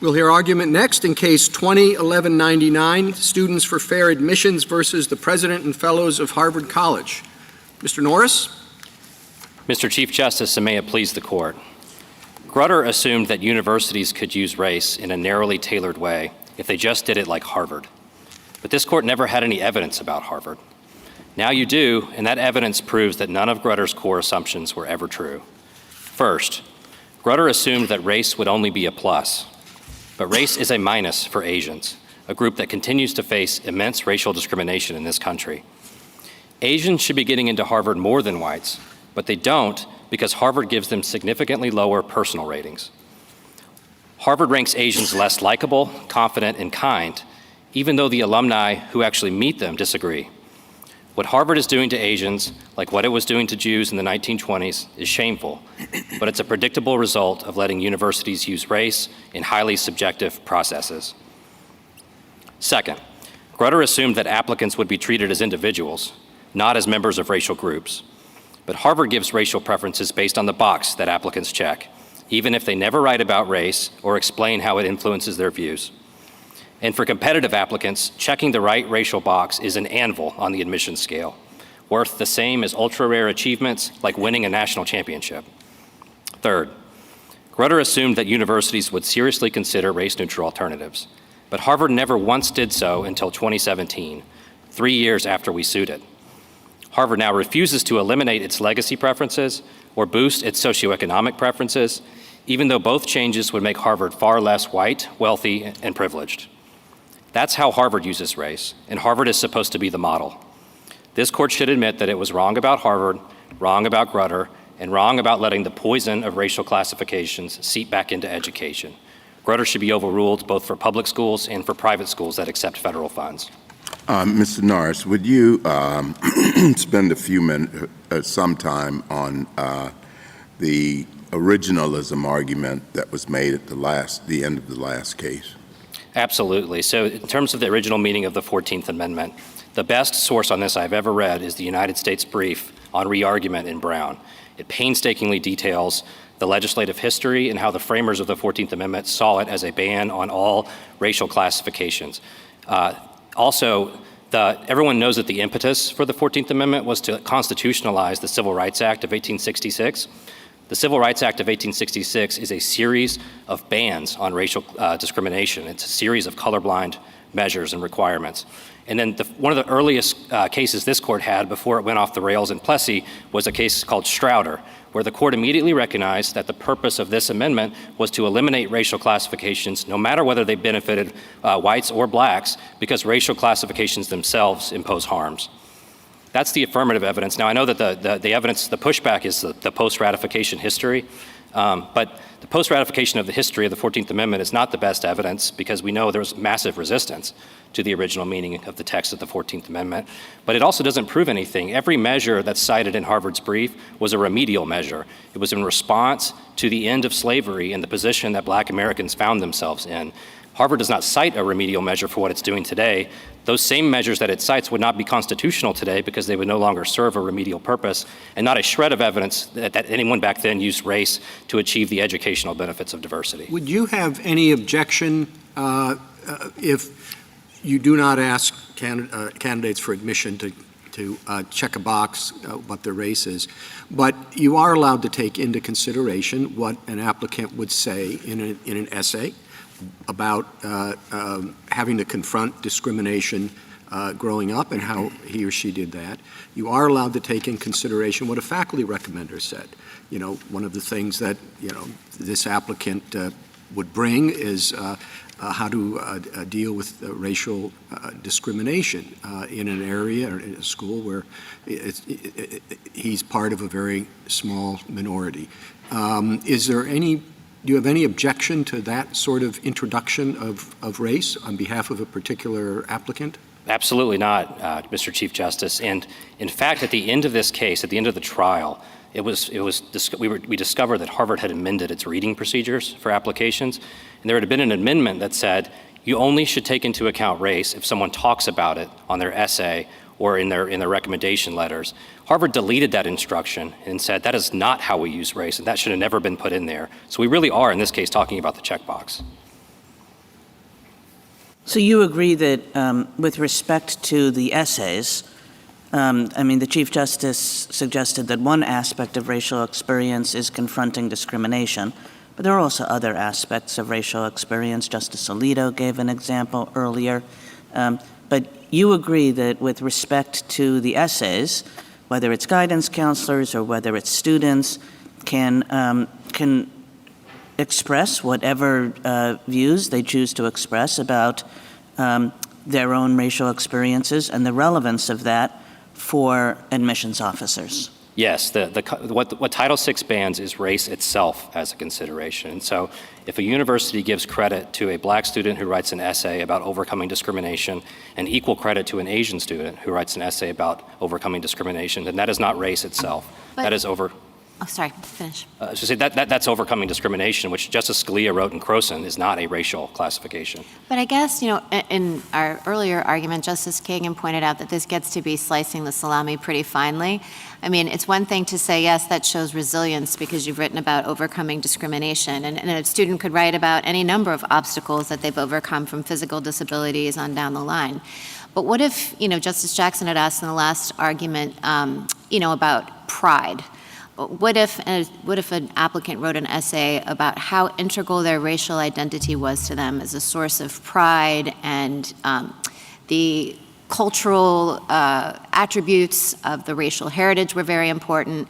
We'll hear argument next in Case 20-1199, Students for Fair Admissions versus the President and Fellows of Harvard College. Mr. Norris? Mr. Chief Justice, and may it please the Court. Grutter assumed that universities could use race in a narrowly tailored way if they just did it like Harvard. But this Court never had any evidence about Harvard. Now you do, and that evidence proves that none of Grutter's core assumptions were ever true. First, Grutter assumed that race would only be a plus. But race is a minus for Asians, a group that continues to face immense racial discrimination in this country. Asians should be getting into Harvard more than whites, but they don't because Harvard gives them significantly lower personal ratings. Harvard ranks Asians less likable, confident, and kind, even though the alumni who actually meet them disagree. What Harvard is doing to Asians, like what it was doing to Jews in the 1920s, is shameful, but it's a predictable result of letting universities use race in highly subjective processes. Second, Grutter assumed that applicants would be treated as individuals, not as members of racial groups. But Harvard gives racial preferences based on the box that applicants check, even if they never write about race or explain how it influences their views. And for competitive applicants, checking the right racial box is an anvil on the admissions scale, worth the same as ultra-rare achievements like winning a national championship. Third, Grutter assumed that universities would seriously consider race-neutral alternatives, but Harvard never once did so until 2017, 3 years after we sued it. Harvard now refuses to eliminate its legacy preferences or boost its socioeconomic preferences, even though both changes would make Harvard far less white, wealthy, and privileged. That's how Harvard uses race, and Harvard is supposed to be the model. This Court should admit that it was wrong about Harvard, wrong about Grutter, and wrong about letting the poison of racial classifications seep back into education. Grutter should be overruled both for public schools and for private schools that accept federal funds. Mr. Norris, would you spend a few minutes, some time on the originalism argument that was made at the end of the last case? Absolutely. So in terms of the original meaning of the 14th Amendment, the best source on this I've ever read is the United States brief on re-argument in Brown. It painstakingly details the legislative history and how the framers of the 14th Amendment saw it as a ban on all racial classifications. Everyone knows that the impetus for the 14th Amendment was to constitutionalize the Civil Rights Act of 1866. The Civil Rights Act of 1866 is a series of bans on racial discrimination. It's a series of colorblind measures and requirements. And then one of the earliest cases this Court had before it went off the rails in Plessy was a case called Strouder, where the Court immediately recognized that the purpose of this amendment was to eliminate racial classifications, no matter whether they benefited whites or blacks, because racial classifications themselves impose harms. That's the affirmative evidence. Now, I know that the evidence, the pushback is the post-ratification history, but the post-ratification of the history of the 14th Amendment is not the best evidence because we know there was massive resistance to the original meaning of the text of the 14th Amendment. But it also doesn't prove anything. Every measure that's cited in Harvard's brief was a remedial measure. It was in response to the end of slavery and the position that Black Americans found themselves in. Harvard does not cite a remedial measure for what it's doing today. Those same measures that it cites would not be constitutional today because they would no longer serve a remedial purpose, and not a shred of evidence that anyone back then used race to achieve the educational benefits of diversity. Would you have any objection if you do not ask candidates for admission to check a box what their race is, but you are allowed to take into consideration what an applicant would say in an essay about having to confront discrimination growing up and how he or she did that. You are allowed to take in consideration what a faculty recommender said. You know, one of the things that, this applicant would bring is how to deal with racial discrimination in an area or in a school where he's part of a very small minority. Do you have any objection to that sort of introduction of race on behalf of a particular applicant? Absolutely not, Mr. Chief Justice. And in fact, at the end of this case, at the end of the trial, we discovered that Harvard had amended its reading procedures for applications, and there had been an amendment that said you only should take into account race if someone talks about it on their essay or in their recommendation letters. Harvard deleted that instruction and said that is not how we use race, and that should have never been put in there. So we really are, in this case, talking about the checkbox. So you agree that with respect to the essays, the Chief Justice suggested that one aspect of racial experience is confronting discrimination, but there are also other aspects of racial experience. Justice Alito gave an example earlier. But you agree that with respect to the essays, whether it's guidance counselors or whether it's students, can express whatever views they choose to express about their own racial experiences and the relevance of that for admissions officers. Yes, what Title VI bans is race itself as a consideration. And so if a university gives credit to a black student who writes an essay about overcoming discrimination and equal credit to an Asian student who writes an essay about overcoming discrimination, then that is not race itself. That is Oh, sorry, finish. That's overcoming discrimination, which Justice Scalia wrote in Croson is not a racial classification. But I guess, in our earlier argument, Justice Kagan pointed out that this gets to be slicing the salami pretty finely. I mean, it's one thing to say, yes, that shows resilience because you've written about overcoming discrimination. And a student could write about any number of obstacles that they've overcome from physical disabilities on down the line. But what if, Justice Jackson had asked in the last argument, about pride? What if an applicant wrote an essay about how integral their racial identity was to them as a source of pride and the cultural attributes of the racial heritage were very important?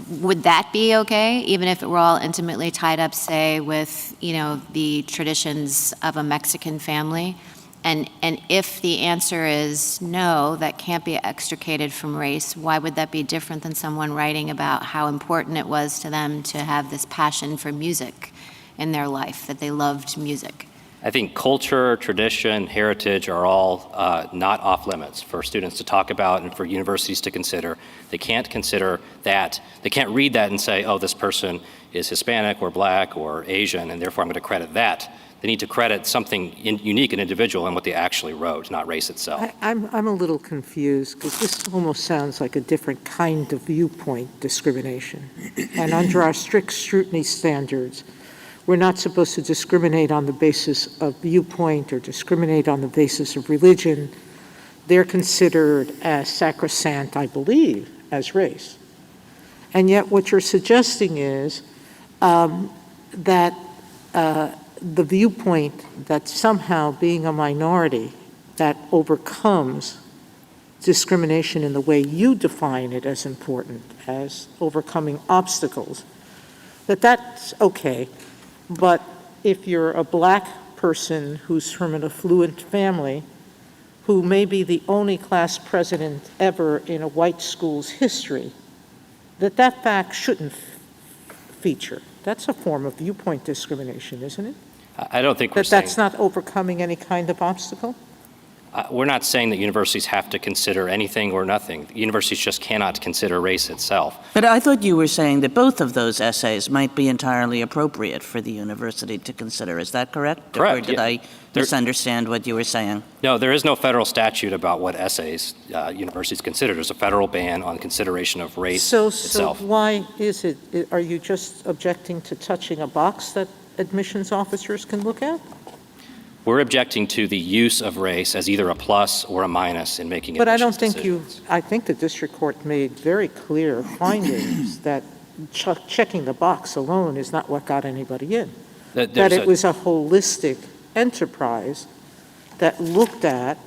Would that be okay, even if it were all intimately tied up, say, with, the traditions of a Mexican family? And if the answer is no, that can't be extricated from race, why would that be different than someone writing about how important it was to them to have this passion for music in their life, that they loved music? I think culture, tradition, heritage are all not off limits for students to talk about and for universities to consider. They can't consider that. They can't read that and say, oh, this person is Hispanic or black or Asian, and therefore I'm going to credit that. They need to credit something unique and individual in what they actually wrote, not race itself. I'm a little confused because this almost sounds like a different kind of viewpoint discrimination. And under our strict scrutiny standards, we're not supposed to discriminate on the basis of viewpoint or discriminate on the basis of religion. They're considered as sacrosanct, I believe, as race. And yet what you're suggesting is that the viewpoint that somehow being a minority that overcomes discrimination in the way you define it as important, as overcoming obstacles, that's okay. But if you're a black person who's from an affluent family, who may be the only class president ever in a white school's history, that fact shouldn't feature. That's a form of viewpoint discrimination, isn't it? I don't think we're saying that's not overcoming any kind of obstacle? We're not saying that universities have to consider anything or nothing. Universities just cannot consider race itself. But I thought you were saying that both of those essays might be entirely appropriate for the university to consider. Is that correct? Correct. Or did I misunderstand what you were saying? No, there is no federal statute about what essays universities consider. There's a federal ban on consideration of race itself. So why is it? Are you just objecting to touching a box that admissions officers can look at? We're objecting to the use of race as either a plus or a minus in making But I don't admissions think decisions. I think the district court made very clear findings that checking the box alone is not what got anybody in. That it was a holistic enterprise that looked at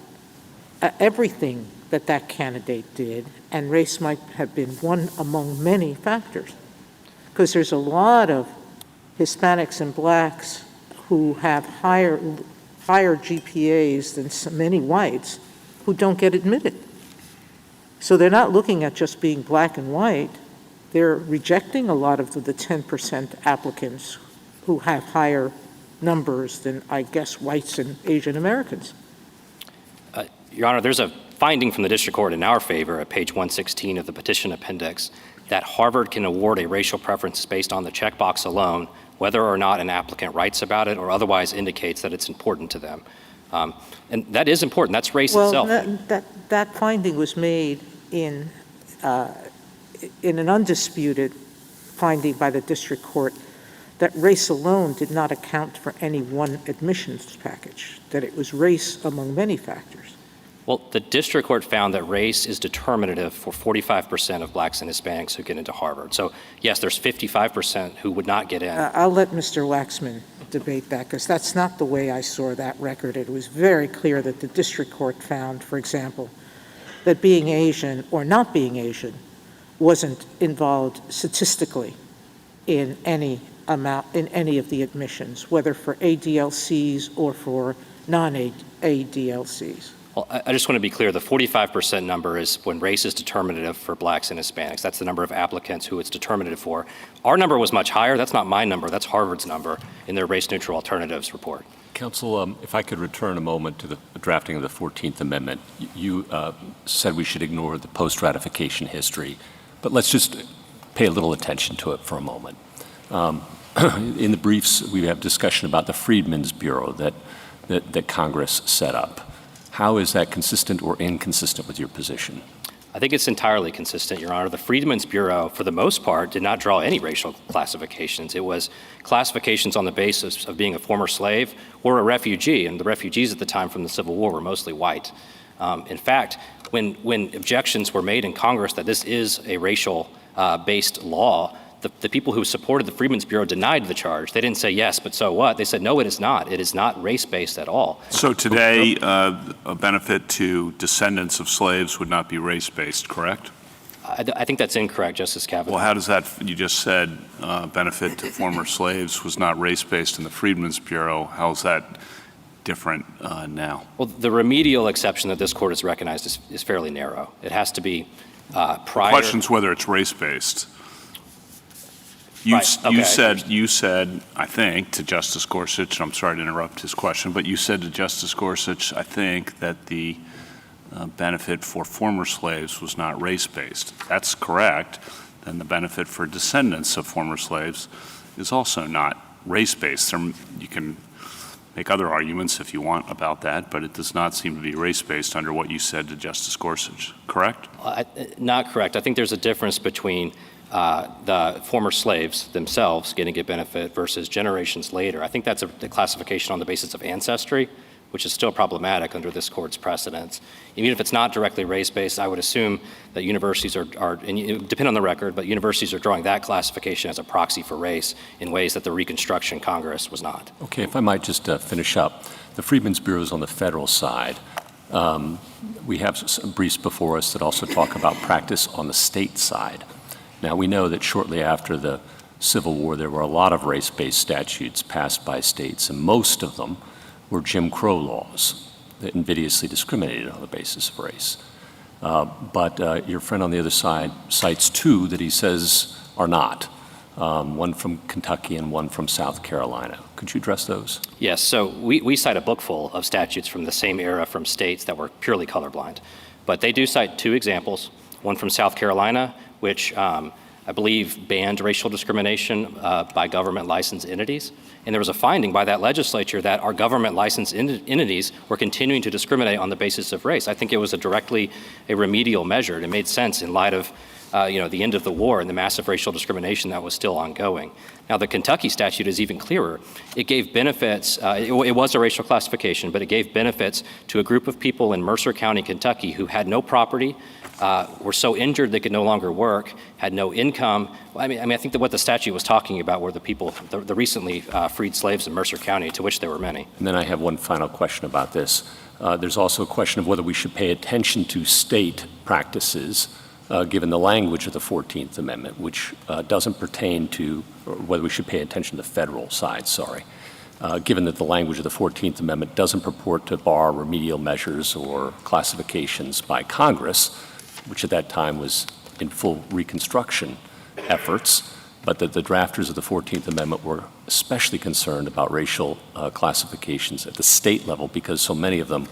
everything that candidate did, and race might have been one among many factors. Because there's a lot of Hispanics and blacks who have higher GPAs than many whites who don't get admitted. So they're not looking at just being black and white. They're rejecting a lot of the 10% applicants who have higher numbers than, I guess, whites and Asian Americans. Your Honor, there's a finding from the district court in our favor at page 116 of the petition appendix that Harvard can award a racial preference based on the checkbox alone, whether or not an applicant writes about it or otherwise indicates that it's important to them. And that is important. That's race itself. That finding was made in an undisputed finding by the district court that race alone did not account for any one admissions package, that it was race among many factors. Well, the district court found that race is determinative for 45% of blacks and Hispanics who get into Harvard. So, yes, there's 55% who would not get in. I'll let Mr. Waxman debate that, because that's not the way I saw that record. It was very clear that the district court found, for example, that being Asian or not being Asian wasn't involved statistically in any of the admissions, whether for ADLCs or for non-ADLCs. Well, I just want to be clear. The 45% number is when race is determinative for blacks and Hispanics. That's the number of applicants who it's determinative for. Our number was much higher. That's not my number. That's Harvard's number in their race-neutral alternatives report. Counsel, if I could return a moment to the drafting of the 14th Amendment. You said we should ignore the post-ratification history, but let's just pay a little attention to it for a moment. In the briefs, we have discussion about the Freedmen's Bureau that Congress set up. How is that consistent or inconsistent with your position? I think it's entirely consistent, Your Honor. The Freedmen's Bureau, for the most part, did not draw any racial classifications. It was classifications on the basis of being a former slave or a refugee, and the refugees at the time from the Civil War were mostly white. In fact, when objections were made in Congress that this is a racial-based law, the people who supported the Freedmen's Bureau denied the charge. They didn't say yes, but so what? They said, no, it is not. It is not race-based at all. So today, a benefit to descendants of slaves would not be race-based, correct? I think that's incorrect, Justice Kavanaugh. Well, how does that, you just said benefit to former slaves was not race-based in the Freedmen's Bureau. How is that different now? Well, the remedial exception that this court has recognized is fairly narrow. It has to be prior. The question is whether it's race-based. You said, I think, to Justice Gorsuch, and I'm sorry to interrupt his question, but you said to Justice Gorsuch, I think, that the benefit for former slaves was not race-based. That's correct. Then the benefit for descendants of former slaves is also not race-based. You can make other arguments if you want about that, but it does not seem to be race-based under what you said to Justice Gorsuch, correct? Not correct. I think there's a difference between the former slaves themselves getting a benefit versus generations later. I think that's a classification on the basis of ancestry, which is still problematic under this court's precedents. Even if it's not directly race-based, I would assume that universities are and it depend on the record, but universities are drawing that classification as a proxy for race in ways that the Reconstruction Congress was not. Okay, if I might just finish up. The Freedmen's Bureau is on the federal side. We have some briefs before us that also talk about practice on the state side. Now, we know that shortly after the Civil War, there were a lot of race-based statutes passed by states, and most of them were Jim Crow laws that invidiously discriminated on the basis of race. But your friend on the other side cites two that he says are not, one from Kentucky and one from South Carolina. Could you address those? Yes, so we cite a book full of statutes from the same era from states that were purely colorblind. But they do cite two examples, one from South Carolina, which I believe banned racial discrimination by government licensed entities. And there was a finding by that legislature that our government licensed entities were continuing to discriminate on the basis of race. I think it was a remedial measure. And it made sense in light of the end of the war and the massive racial discrimination that was still ongoing. Now, the Kentucky statute is even clearer. It gave benefits, it was a racial classification, but it gave benefits to a group of people in Mercer County, Kentucky, who had no property, were so injured they could no longer work, had no income. I think that what the statute was talking about were the people, the recently freed slaves in Mercer County, to which there were many. And then I have one final question about this. There's also a question of whether we should pay attention to state practices given the language of the 14th Amendment, which doesn't pertain to, or whether we should pay attention to the federal side, given that the language of the 14th Amendment doesn't purport to bar remedial measures or classifications by Congress, which at that time was in full Reconstruction efforts, but that the drafters of the 14th Amendment were especially concerned about racial classifications at the state level because so many of them,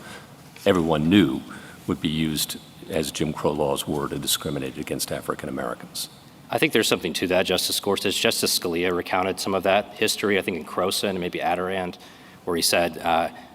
everyone knew, would be used as Jim Crow laws were to discriminate against African Americans. I think there's something to that, Justice Gorsuch. Justice Scalia recounted some of that history, I think in Croson and maybe Adirond, where he said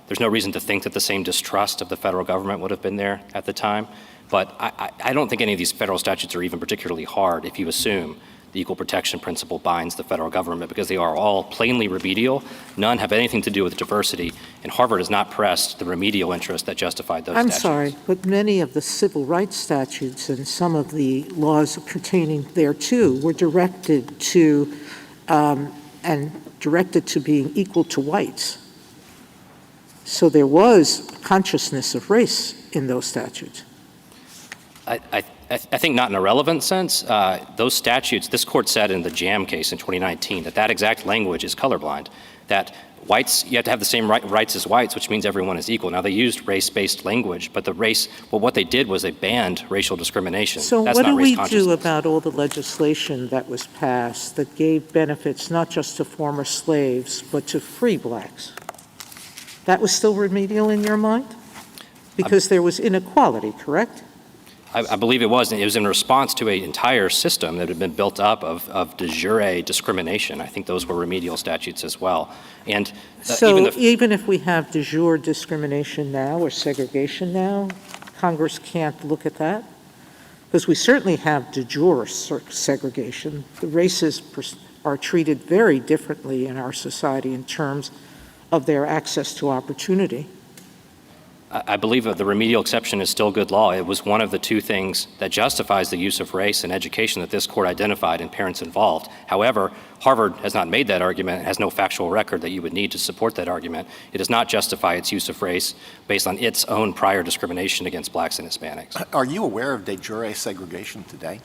there's no reason to think that the same distrust of the federal government would have been there at the time. But I don't think any of these federal statutes are even particularly hard if you assume the equal protection principle binds the federal government because they are all plainly remedial. None have anything to do with diversity, and Harvard has not pressed the remedial interest that justified those I'm statutes. sorry, but many of the civil rights statutes and some of the laws pertaining thereto were directed to being equal to whites. So there was consciousness of race in those statutes. I think not in a relevant sense. Those statutes, this court said in the Jam case in 2019 that exact language is colorblind, that whites, you have to have the same rights as whites, which means everyone is equal. Now, they used race-based language, but what they did was they banned racial discrimination. So That's what not do race we do consciousness. about all the legislation that was passed that gave benefits not just to former slaves, but to free blacks? That was still remedial in your mind? Because there was inequality, correct? I believe it was. And it was in response to an entire system that had been built up of de jure discrimination. I think those were remedial statutes as well. And So even if we have de jure discrimination now or segregation now, Congress can't look at that? Because we certainly have de jure segregation. The races are treated very differently in our society in terms of their access to opportunity. I believe that the remedial exception is still good law. It was one of the two things that justifies the use of race in education that this court identified in parents involved. However, Harvard has not made that argument. It has no factual record that you would need to support that argument. It does not justify its use of race based on its own prior discrimination against blacks and Hispanics. Are you aware of de jure segregation today?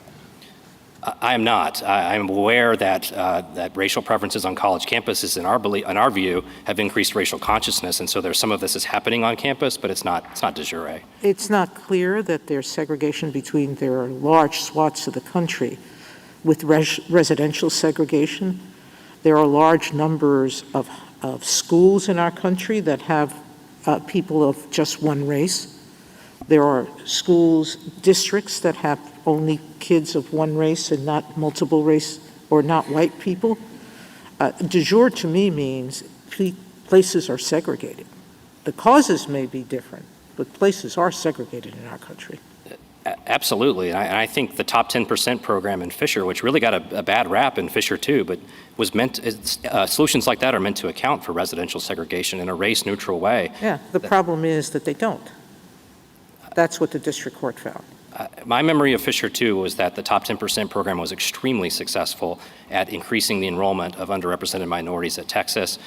I am not. I'm aware that racial preferences on college campuses, in our view, have increased racial consciousness, and so there's some of this is happening on campus, but it's not de jure. It's not clear that there's segregation between there are large swaths of the country with residential segregation. There are large numbers of schools in our country that have people of just one race. There are schools, districts that have only kids of one race and not multiple race or not white people. De jure to me means places are segregated. The causes may be different, but places are segregated in our country. Absolutely. And I think the top 10% program in Fisher, which really got a bad rap in Fisher too, but was solutions like that are meant to account for residential segregation in a race-neutral way. Yeah, the problem is that they don't. That's what the district court found. My memory of Fisher, too, was that the top 10% program was extremely successful at increasing the enrollment of underrepresented minorities at Texas.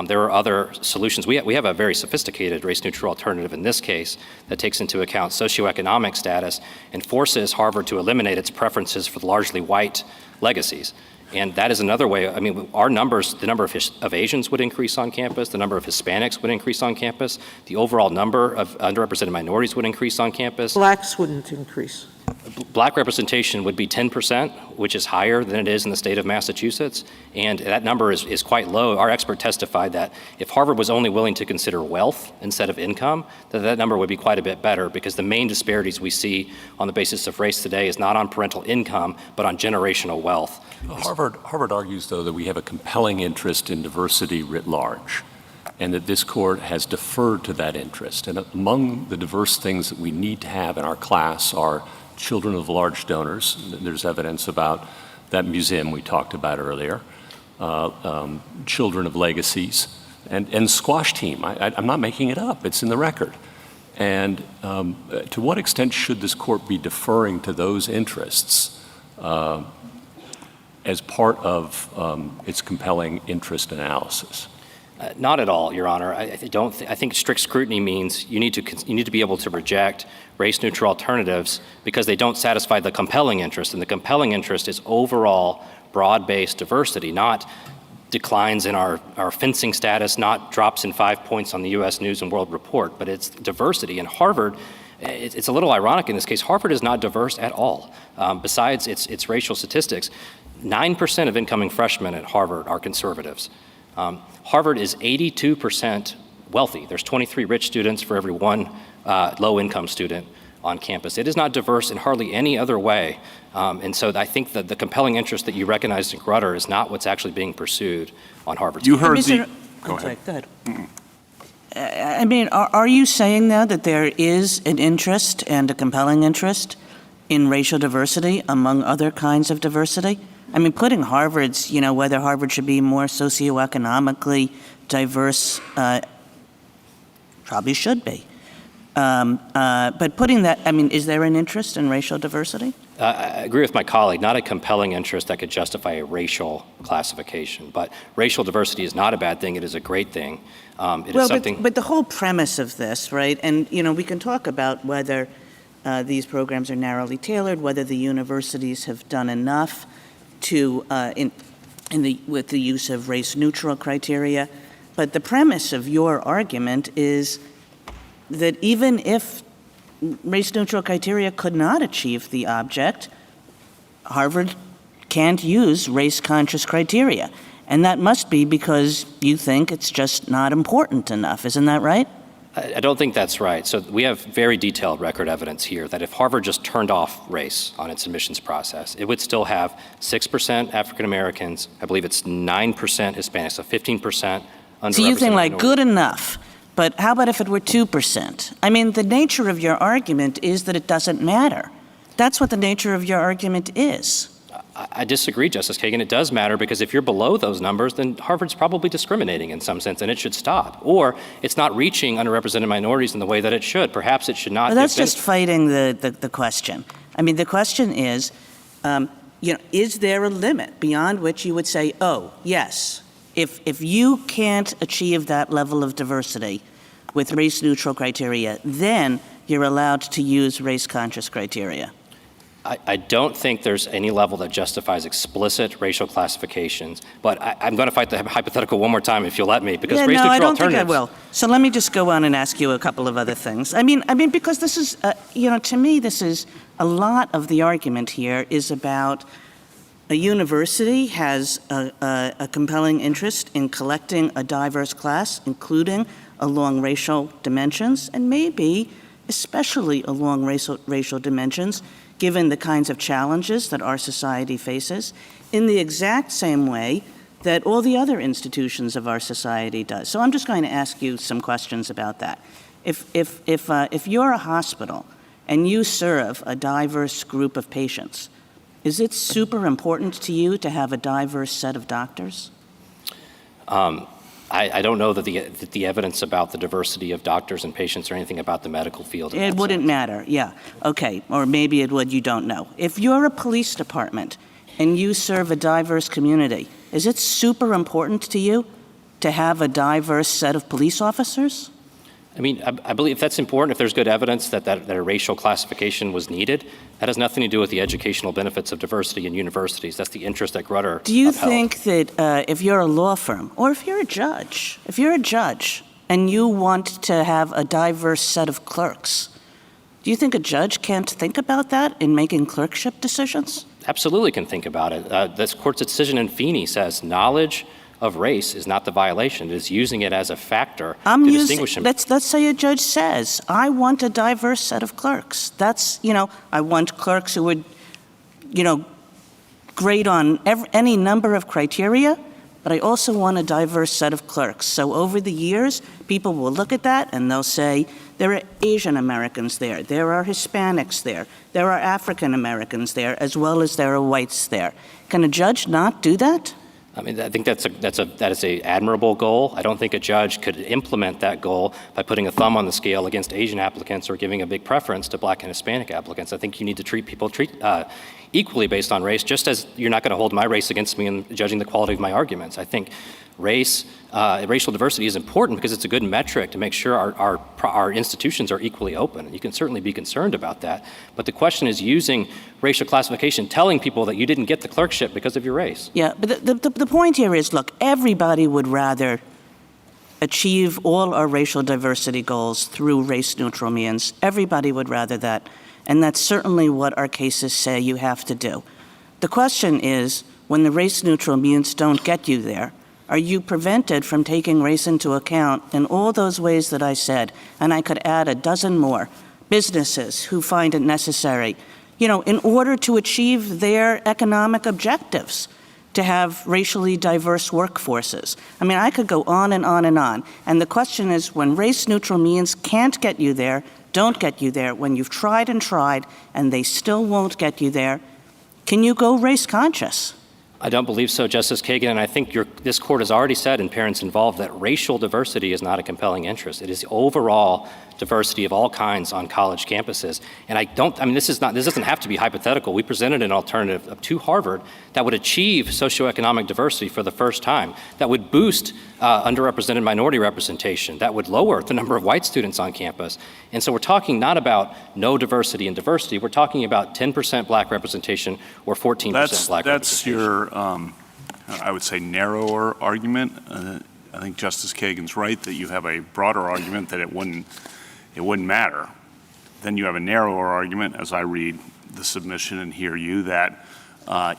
There are other solutions. We have a very sophisticated race-neutral alternative in this case that takes into account socioeconomic status and forces Harvard to eliminate its preferences for the largely white legacies. And that is another way. I mean, our numbers, the number of Asians would increase on campus, the number of Hispanics would increase on campus, the overall number of underrepresented minorities would increase on campus. Blacks wouldn't increase. Black representation would be 10%, which is higher than it is in the state of Massachusetts, and that number is quite low. Our expert testified that if Harvard was only willing to consider wealth instead of income, that number would be quite a bit better, because the main disparities we see on the basis of race today is not on parental income, but on generational wealth. Harvard argues, though, that we have a compelling interest in diversity writ large, and that this court has deferred to that interest. And among the diverse things that we need to have in our class are children of large donors. There's evidence about that museum we talked about earlier, children of legacies, and squash team. I'm not making it up. It's in the record. And to what extent should this court be deferring to those interests as part of its compelling interest analysis? Not at all, Your Honor. I think strict scrutiny means you need to be able to reject race-neutral alternatives because they don't satisfy the compelling interest, and the compelling interest is overall broad-based diversity, not declines in our fencing status, not drops in 5 points on the U.S. News and World Report, but it's diversity. And Harvard, it's a little ironic in this case, Harvard is not diverse at all. Besides its racial statistics, 9% of incoming freshmen at Harvard are conservatives. Harvard is 82% wealthy. There's 23 rich students for every one low-income student on campus. It is not diverse in hardly any other way. And so I think that the compelling interest that you recognized in Grutter is not what's actually being pursued on Harvard's. You heard Go ahead. I mean, are you saying now that there is an interest and a compelling interest in racial diversity among other kinds of diversity? I mean, putting Harvard's, whether Harvard should be more socioeconomically diverse, probably should be. But putting that, I mean, is there an interest in racial diversity? I agree with my colleague, not a compelling interest that could justify a racial classification. But racial diversity is not a bad thing. It is a great thing. It is something. But the whole premise of this, right, and, we can talk about whether these programs are narrowly tailored, whether the universities have done enough to, with the use of race-neutral criteria. But the premise of your argument is that even if race-neutral criteria could not achieve the object, Harvard can't use race-conscious criteria. And that must be because you think it's just not important enough. Isn't that right? I don't think that's right. So we have very detailed record evidence here that if Harvard just turned off race on its admissions process, it would still have 6% African Americans, I believe it's 9% Hispanics, so 15% underrepresented. So you think like minorities. Good enough, but how about if it were 2%? I mean, the nature of your argument is that it doesn't matter. That's what the nature of your argument is. I disagree, Justice Kagan. It does matter because if you're below those numbers, then Harvard's probably discriminating in some sense, and it should stop. Or it's not reaching underrepresented minorities in the way that it should. Perhaps it should not. Well, that's just fighting the question. I mean, the question is, is there a limit beyond which you would say, oh, yes, if you can't achieve that level of diversity with race-neutral criteria, then you're allowed to use race-conscious criteria? I don't think there's any level that justifies explicit racial classifications, but I'm going to fight the hypothetical one more time if you'll let me, because race neutral I don't alternatives. think I will. So let me just go on and ask you a couple of other things. I mean, because this is, to me, this is a lot of the argument here is about a university has a compelling interest in collecting a diverse class, including along racial dimensions, and maybe especially along racial dimensions, given the kinds of challenges that our society faces, in the exact same way that all the other institutions of our society does. So I'm just going to ask you some questions about that. If you're a hospital and you serve a diverse group of patients, is it super important to you to have a diverse set of doctors? I don't know that the evidence about the diversity of doctors and patients or anything about the medical field. It wouldn't matter, yeah. Okay, or maybe it would, you don't know. If you're a police department and you serve a diverse community, is it super important to you to have a diverse set of police officers? I mean, I believe that's important if there's good evidence that a racial classification was needed. That has nothing to do with the educational benefits of diversity in universities. That's the interest that Grutter Do you upheld. think that if you're a law firm, or if you're a judge and you want to have a diverse set of clerks, do you think a judge can't think about that in making clerkship decisions? Absolutely can think about it. This court's decision in Feeney says knowledge of race is not the violation. It is using it as a factor to distinguish them. Let's say a judge says, I want a diverse set of clerks. That's, I want clerks who would, grade on any number of criteria, but I also want a diverse set of clerks. So over the years, people will look at that and they'll say, there are Asian Americans there, there are Hispanics there are African Americans there, as well as there are whites there. Can a judge not do that? I mean, I think that is a admirable goal. I don't think a judge could implement that goal by putting a thumb on the scale against Asian applicants or giving a big preference to Black and Hispanic applicants. I think you need to treat people equally based on race, just as you're not going to hold my race against me in judging the quality of my arguments. I think racial diversity is important because it's a good metric to make sure our institutions are equally open. You can certainly be concerned about that. But the question is using racial classification, telling people that you didn't get the clerkship because of your race. Yeah, but the point here is, look, everybody would rather achieve all our racial diversity goals through race-neutral means. Everybody would rather that. And that's certainly what our cases say you have to do. The question is, when the race-neutral means don't get you there, are you prevented from taking race into account in all those ways that I said? And I could add a dozen more. Businesses who find it necessary, in order to achieve their economic objectives, to have racially diverse workforces. I mean, I could go on and on and on. And the question is, when race-neutral means can't get you there, don't get you there, when you've tried and tried and they still won't get you there, can you go race-conscious? I don't believe so, Justice Kagan, and I think this court has already said in Parents Involved that racial diversity is not a compelling interest. It is overall diversity of all kinds on college campuses. And this doesn't have to be hypothetical. We presented an alternative to Harvard that would achieve socioeconomic diversity for the first time, that would boost underrepresented minority representation, that would lower the number of white students on campus. And so we're talking not about no diversity and diversity, we're talking about 10% black representation or 14% black representation. That's your, I would say, narrower argument. I think Justice Kagan's right that you have a broader argument that it wouldn't matter. Then you have a narrower argument, as I read the submission and hear you, that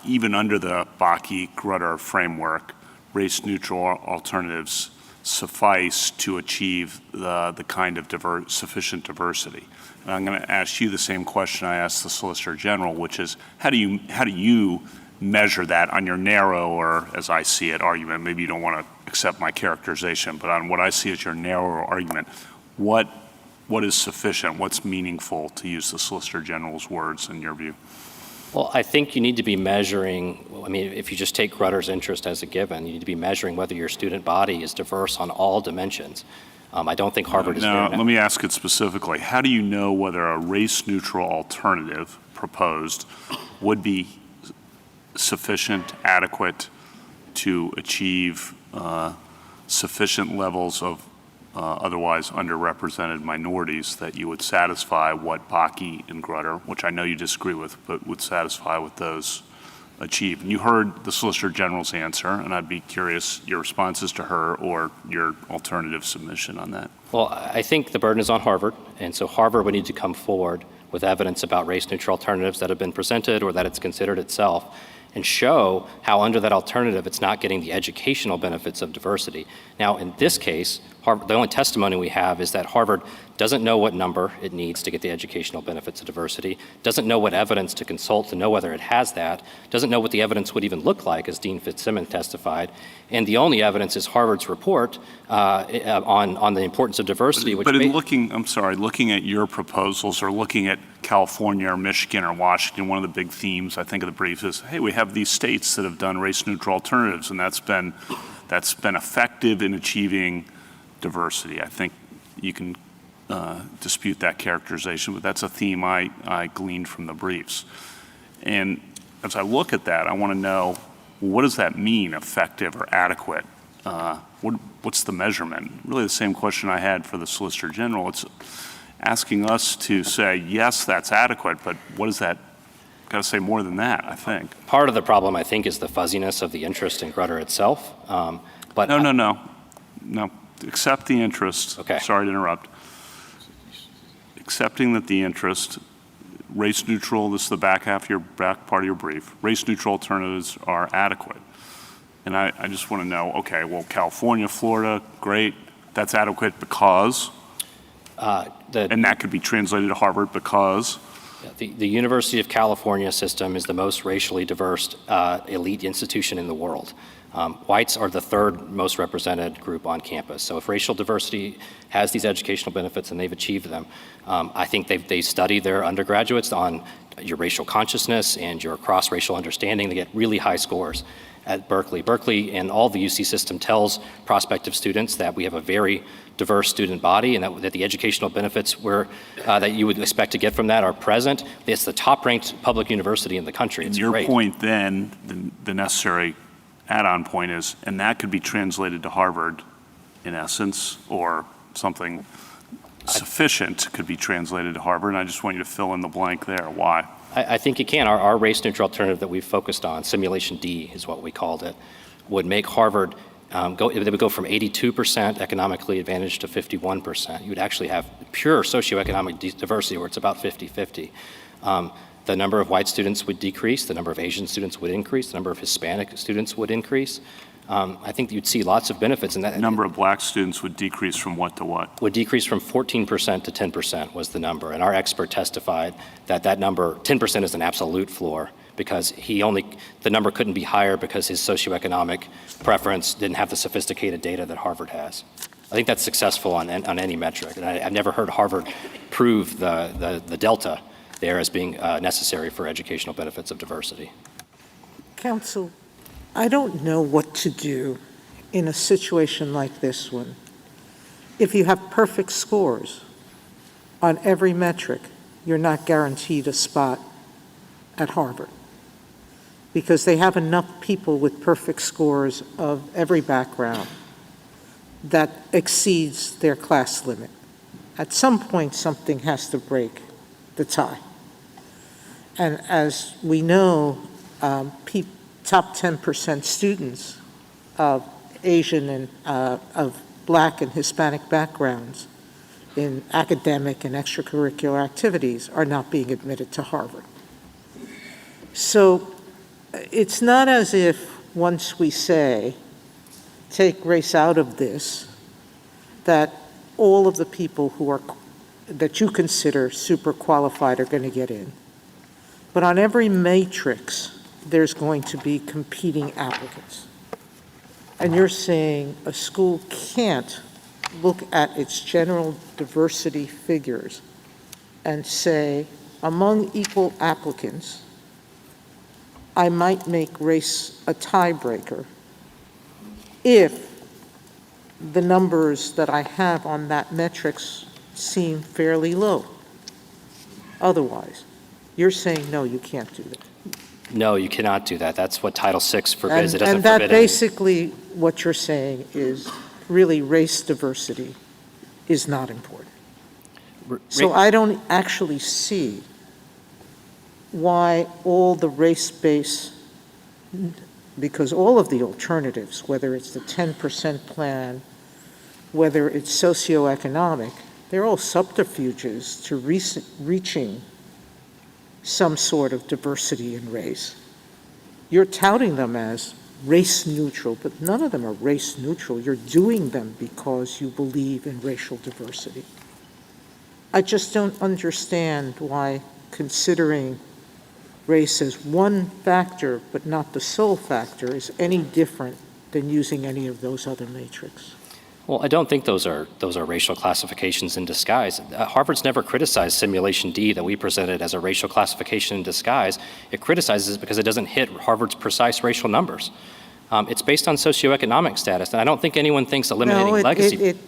even under the Bakke-Grutter framework, race-neutral alternatives suffice to achieve the kind of sufficient diversity. And I'm going to ask you the same question I asked the Solicitor General, which is, how do you measure that on your narrow, or as I see it, argument? Maybe you don't want to accept my characterization, but on what I see as your narrower argument, what is sufficient? What's meaningful, to use the Solicitor General's words, in your view? Well, I think you need to be measuring, if you just take Grutter's interest as a given, you need to be measuring whether your student body is diverse on all dimensions. I don't think Harvard is Now, let me ask it specifically. How do you know whether a race-neutral alternative proposed would be sufficient, adequate to achieve sufficient levels of otherwise underrepresented minorities that you would satisfy what Bakke and Grutter, which I know you disagree with, but would satisfy what those achieve? And you heard the Solicitor General's answer, and I'd be curious your responses to her or your alternative submission on that. Well, I think the burden is on Harvard, and so Harvard would need to come forward with evidence about race-neutral alternatives that have been presented or that it's considered itself, and show how under that alternative it's not getting the educational benefits of diversity. Now, in this case, the only testimony we have is that Harvard doesn't know what number it needs to get the educational benefits of diversity, doesn't know what evidence to consult to know whether it has that, doesn't know what the evidence would even look like, as Dean Fitzsimmons testified, and the only evidence is Harvard's report on the importance of diversity. But in looking at your proposals or looking at California or Michigan or Washington, one of the big themes I think of the brief is, hey, we have these states that have done race-neutral alternatives, and that's been effective in achieving diversity. I think you can dispute that characterization, but that's a theme I gleaned from the briefs. And as I look at that, I want to know, what does that mean, effective or adequate? What's the measurement? Really the same question I had for the Solicitor General. It's asking us to say, yes, that's adequate, but what does that, got to say more than that, I think. Part of the problem, I think, is the fuzziness of the interest in Grutter itself. But No. Accept the interest. Okay. Sorry to interrupt. Accepting that the interest, race neutral, this is the back part of your brief, race neutral alternatives are adequate. And I just want to know, okay, well, California, Florida, great. That's adequate because, and that could be translated to Harvard because. The University of California system is the most racially diverse elite institution in the world. Whites are the third most represented group on campus. So if racial diversity has these educational benefits and they've achieved them, I think they study their undergraduates on your racial consciousness and your cross-racial understanding. They get really high scores at Berkeley. Berkeley and all the UC system tells prospective students that we have a very diverse student body and that the educational benefits that you would expect to get from that are present. It's the top-ranked public university in the country. It's your great. Point then, the necessary add-on point is, and that could be translated to Harvard in essence, or something sufficient could be translated to Harvard, and I just want you to fill in the blank there. Why? I think it can. Our race-neutral alternative that we've focused on, Simulation D is what we called it, would make Harvard they would go from 82% economically advantaged to 51%. You would actually have pure socioeconomic diversity where it's about 50-50. The number of white students would decrease, the number of Asian students would increase, the number of Hispanic students would increase. I think you'd see lots of benefits in that. The number of black students would decrease from what to what? Would decrease from 14% to 10% was the number. And our expert testified that number, 10% is an absolute floor because the number couldn't be higher because his socioeconomic preference didn't have the sophisticated data that Harvard has. I think that's successful on any metric. And I've never heard Harvard prove the delta there as being necessary for educational benefits of diversity. Counsel, I don't know what to do in a situation like this one. If you have perfect scores on every metric, you're not guaranteed a spot at Harvard because they have enough people with perfect scores of every background that exceeds their class limit. At some point, something has to break the tie. And as we know, top 10% students of Asian and of Black and Hispanic backgrounds in academic and extracurricular activities are not being admitted to Harvard. So it's not as if once we say, take race out of this, that all of the people who are, that you consider super qualified are going to get in. But on every matrix, there's going to be competing applicants. And you're saying a school can't look at its general diversity figures and say, among equal applicants, I might make race a tiebreaker if the numbers that I have on that metrics seem fairly low. Otherwise, you're saying, no, you can't do that. No, you cannot do that. That's what Title VI forbids. It doesn't And that forbid any- basically what you're saying is really race diversity is not important. So I don't actually see why all the race-based, because all of the alternatives, whether it's the 10% plan, whether it's socioeconomic, they're all subterfuges to reaching some sort of diversity in race. You're touting them as race neutral, but none of them are race neutral. You're doing them because you believe in racial diversity. I just don't understand why considering race as one factor, but not the sole factor, is any different than using any of those other matrix. Well, I don't think those are racial classifications in disguise. Harvard's never criticized Simulation D that we presented as a racial classification in disguise. It criticizes it because it doesn't hit Harvard's precise racial numbers. It's based on socioeconomic status, and I don't think anyone thinks eliminating legacy. It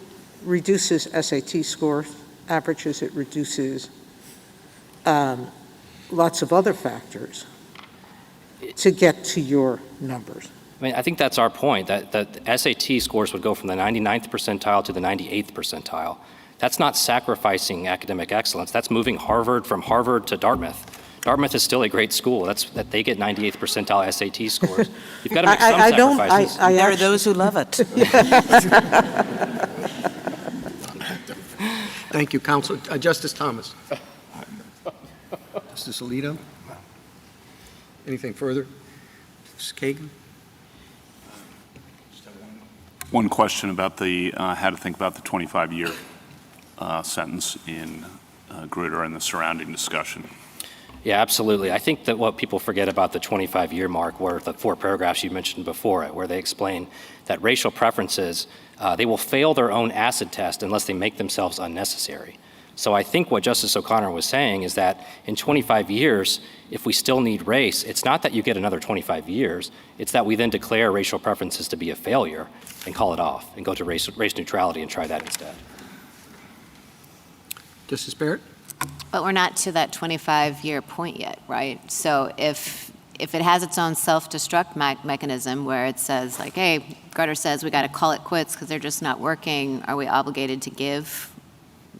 reduces SAT scores, averages, it reduces lots of other factors to get to your numbers. I mean, I think that's our point, that SAT scores would go from the 99th percentile to the 98th percentile. That's not sacrificing academic excellence. That's moving Harvard from Harvard to Dartmouth. Dartmouth is still a great school. That they get 98th percentile SAT scores. You've got to make some sacrifices. There are those who love it. Thank you, Counsel. Justice Thomas. Justice Alito? Anything further? Justice Kagan? One question about the, how to think about the 25-year sentence in Grutter and the surrounding discussion. Yeah, absolutely. I think that what people forget about the 25-year mark were the 4 paragraphs you mentioned before it, where they explain that racial preferences, they will fail their own acid test unless they make themselves unnecessary. So I think what Justice O'Connor was saying is that in 25 years, if we still need race, it's not that you get another 25 years, it's that we then declare racial preferences to be a failure and call it off and go to race neutrality and try that instead. Justice Barrett? But we're not to that 25-year point yet, right? So if it has its own self-destruct mechanism where it says, like, hey, Grutter says we got to call it quits because they're just not working, are we obligated to give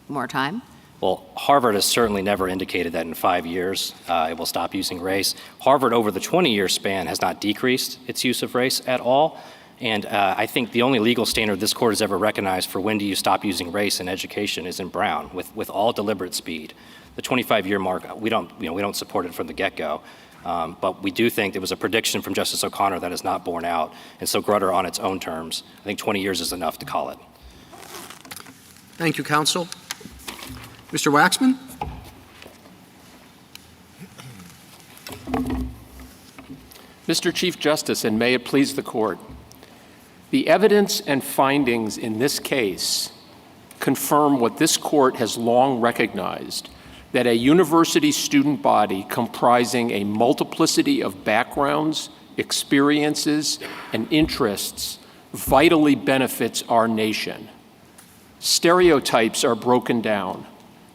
more time? Well, Harvard has certainly never indicated that in 5 years it will stop using race. Harvard, over the 20-year span, has not decreased its use of race at all. And I think the only legal standard this court has ever recognized for when do you stop using race in education is in Brown, with all deliberate speed. The 25-year mark, we don't support it from the get-go. But we do think there was a prediction from Justice O'Connor that is not borne out. And so Grutter, on its own terms, I think 20 years is enough to call it. Thank you, Counsel. Mr. Waxman? Mr. Chief Justice, and may it please the Court, the evidence and findings in this case confirm what this Court has long recognized, that a university student body comprising a multiplicity of backgrounds, experiences, and interests vitally benefits our nation. Stereotypes are broken down,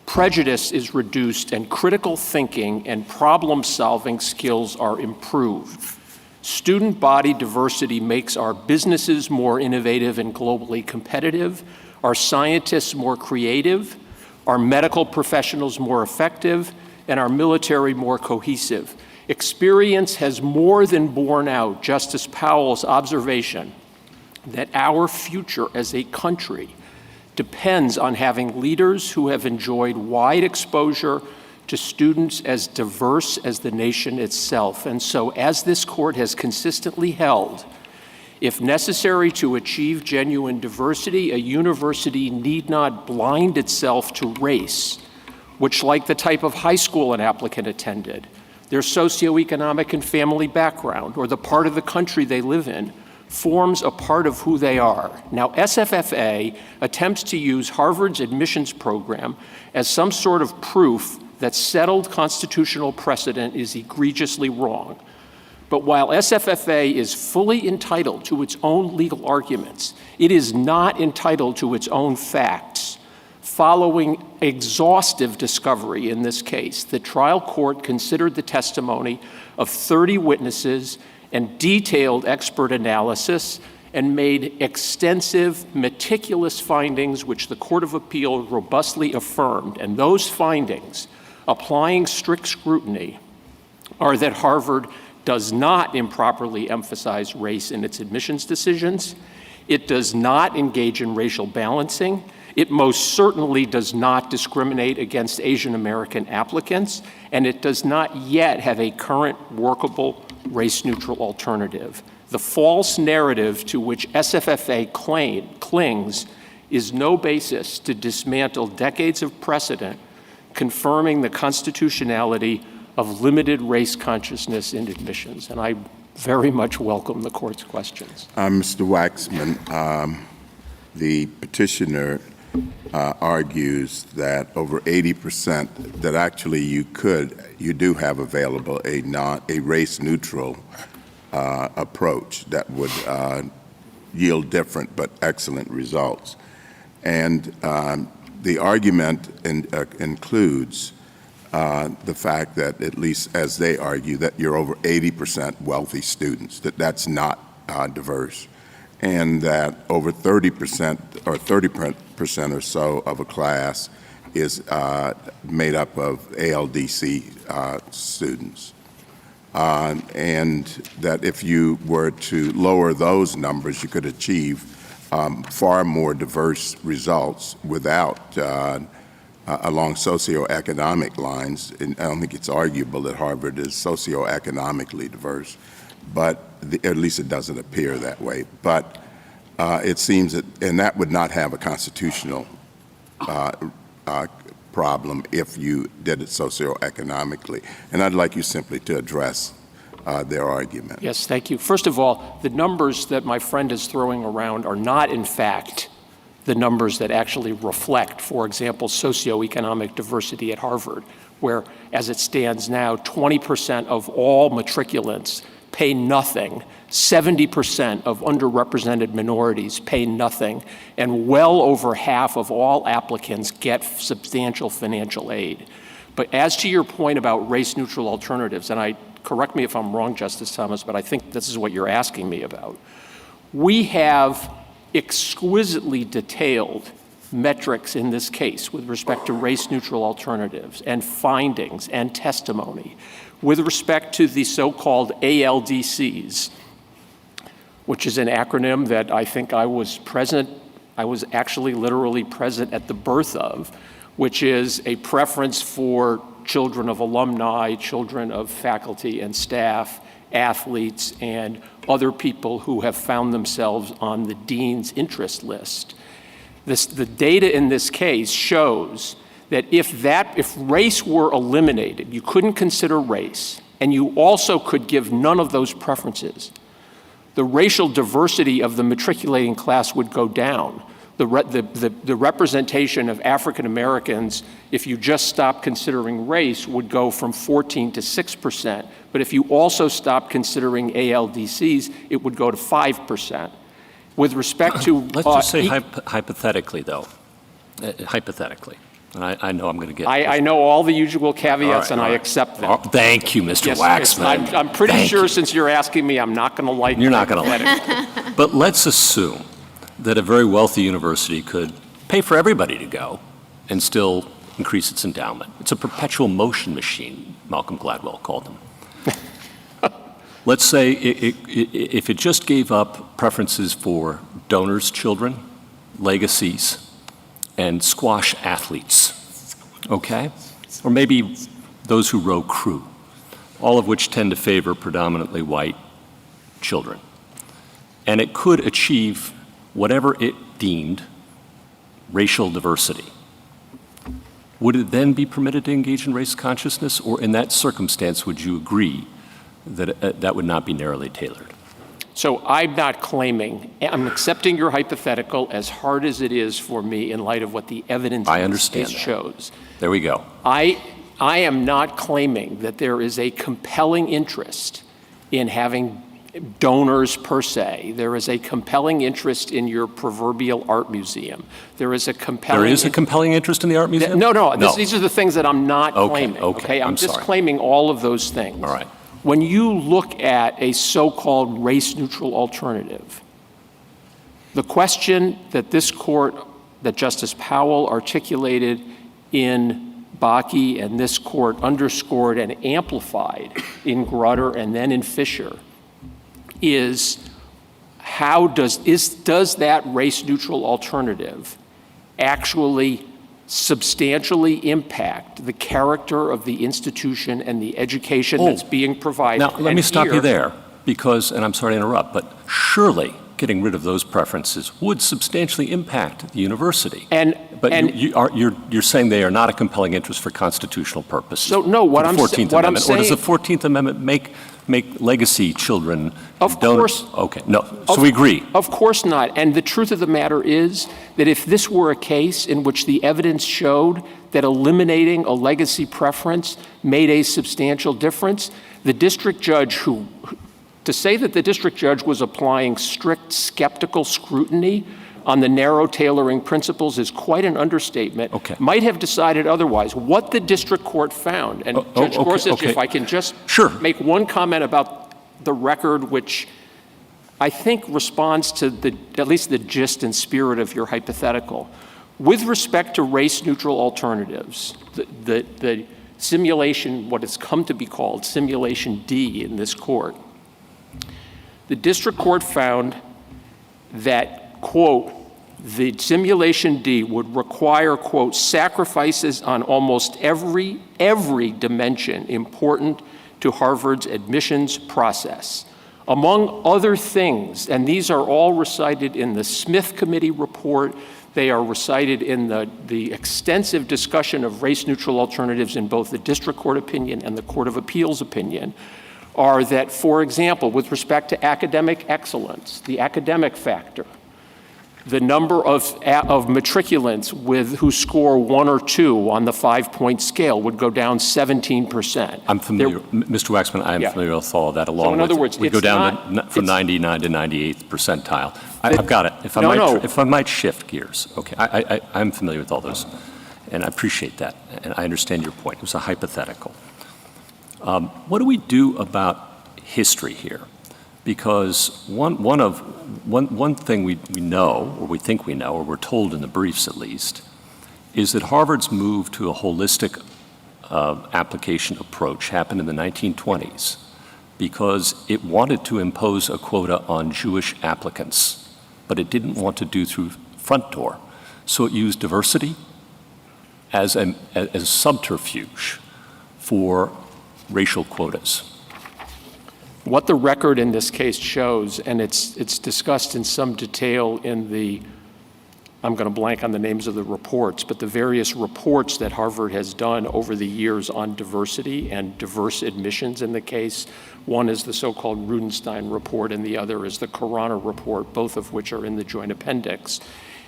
prejudice is reduced, and critical thinking and problem-solving skills are improved. Student body diversity makes our businesses more innovative and globally competitive, our scientists more creative, our medical professionals more effective, and our military more cohesive. Experience has more than borne out Justice Powell's observation that our future as a country depends on having leaders who have enjoyed wide exposure to students as diverse as the nation itself. And so, as this court has consistently held, if necessary to achieve genuine diversity, a university need not blind itself to race, which, like the type of high school an applicant attended, their socioeconomic and family background, or the part of the country they live in, forms a part of who they are. Now, SFFA attempts to use Harvard's admissions program as some sort of proof that settled constitutional precedent is egregiously wrong. But while SFFA is fully entitled to its own legal arguments, it is not entitled to its own facts. Following exhaustive discovery in this case, the trial court considered the testimony of 30 witnesses and detailed expert analysis and made extensive, meticulous findings which the Court of Appeal robustly affirmed. And those findings, applying strict scrutiny, are that Harvard does not improperly emphasize race in its admissions decisions, it does not engage in racial balancing, it most certainly does not discriminate against Asian American applicants, and it does not yet have a current workable race-neutral alternative. The false narrative to which SFFA clings is no basis to dismantle decades of precedent confirming the constitutionality of limited race consciousness in admissions. And I very much welcome the court's questions. Mr. Waxman, the petitioner argues that over 80% that actually you do have available a race-neutral approach that would yield different but excellent results. And the argument includes the fact that, at least as they argue, that you're over 80% wealthy students, that's not diverse, and that over 30% or 30% or so of a class is made up of ALDC students. And that if you were to lower those numbers, you could achieve far more diverse results without, along socioeconomic lines. And I don't think it's arguable that Harvard is socioeconomically diverse, but at least it doesn't appear that way. But it seems that, and that would not have a constitutional problem if you did it socioeconomically. And I'd like you simply to address their argument. Yes, thank you. First of all, the numbers that my friend is throwing around are not, in fact, the numbers that actually reflect, for example, socioeconomic diversity at Harvard, where, as it stands now, 20% of all matriculants pay nothing, 70% of underrepresented minorities pay nothing, and well over half of all applicants get substantial financial aid. But as to your point about race-neutral alternatives, and correct me if I'm wrong, Justice Thomas, but I think this is what you're asking me about. We have exquisitely detailed metrics in this case with respect to race-neutral alternatives and findings and testimony with respect to the so-called ALDCs, which is an acronym that I think I was actually literally present at the birth of, which is a preference for children of alumni, children of faculty and staff, athletes, and other people who have found themselves on the dean's interest list. The data in this case shows that if race were eliminated, you couldn't consider race, and you also could give none of those preferences, the racial diversity of the matriculating class would go down. the representation of African Americans, if you just stop considering race, would go from 14 to 6%. But if you also stop considering ALDCs, it would go to 5%. With respect to... Let's just say hypothetically, though. Hypothetically. And I know I'm going to get... I know all the usual caveats, and I accept them. Thank you, Mr. Yes, Waxman. I'm pretty sure since you're asking me, I'm not going to like... You're not going to like it. But let's assume that a very wealthy university could pay for everybody to go and still increase its endowment. It's a perpetual motion machine, Malcolm Gladwell called them. Let's say if it just gave up preferences for donors' children, legacies, and squash athletes, okay? Or maybe those who row crew, all of which tend to favor predominantly white children. And it could achieve whatever it deemed racial diversity. Would it then be permitted to engage in race consciousness, or in that circumstance would you agree that that would not be narrowly tailored? So I'm not claiming, I'm accepting your hypothetical as hard as it is for me in light of what the evidence I understand shows. There we go. I am not claiming that there is a compelling interest in having donors per se. There is a compelling interest in your proverbial art museum. There is a compelling... There is a compelling interest in the art museum? No. These are the things that I'm not claiming. Okay, I'm just claiming all of those things. All right. When you look at a so-called race-neutral alternative, the question that this court, that Justice Powell articulated in Bakke and this court underscored and amplified in Grutter and then in Fisher is does that race-neutral alternative actually substantially impact the character of the institution and the education that's being provided? Now, let me stop you there, because, and I'm sorry to interrupt, but surely getting rid of those preferences would substantially impact the university. But you're saying they are not a compelling interest for constitutional purposes. So no, what I'm saying... Or does the 14th Amendment make legacy children... Of course... Okay, no, so we agree. Of course not. And the truth of the matter is that if this were a case in which the evidence showed that eliminating a legacy preference made a substantial difference, the district judge to say that the district judge was applying strict skeptical scrutiny on the narrow tailoring principles is quite an understatement. Okay. Might have decided otherwise. What the district court found, and Judge Gorsuch, if I can just make one comment about the record, which I think responds to at least the gist and spirit of your hypothetical. With respect to race-neutral alternatives, the simulation, what has come to be called simulation D in this court, the district court found that, quote, the simulation D would require, quote, sacrifices on almost every dimension important to Harvard's admissions process. Among other things, and these are all recited in the Smith Committee report, they are recited in the extensive discussion of race-neutral alternatives in both the district court opinion and the Court of Appeals opinion, are that, for example, with respect to academic excellence, the academic factor, the number of matriculants who score 1 or 2 on the 5-point scale would go down 17%. I'm familiar, Mr. Waxman, I am familiar with all of that, along in other words, we go down from 99 to 98th percentile. I've got it. If I might shift gears, okay, I'm familiar with all those, and I appreciate that, and I understand your point. It was a hypothetical. What do we do about history here? Because one thing we know, or we think we know, or we're told in the briefs at least, is that Harvard's move to a holistic application approach happened in the 1920s because it wanted to impose a quota on Jewish applicants, but it didn't want to do through front door. So it used diversity as a subterfuge for racial quotas. What the record in this case shows, and it's discussed in some detail in the, I'm going to blank on the names of the reports, but the various reports that Harvard has done over the years on diversity and diverse admissions in the case. One is the so-called Rudenstein report, and the other is the Corona report, both of which are in the joint appendix,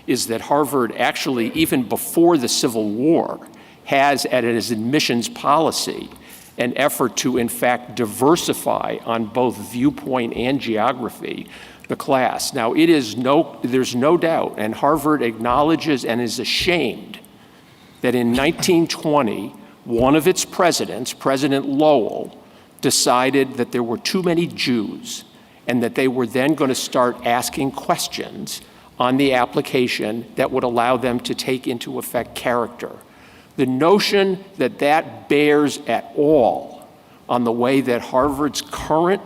is that Harvard actually, even before the Civil War, has at its admissions policy an effort to, in fact, diversify on both viewpoint and geography the class. Now, there's no doubt, and Harvard acknowledges and is ashamed that in 1920, one of its presidents, President Lowell, decided that there were too many Jews and that they were then going to start asking questions on the application that would allow them to take into effect character. The notion that that bears at all on the way that Harvard's current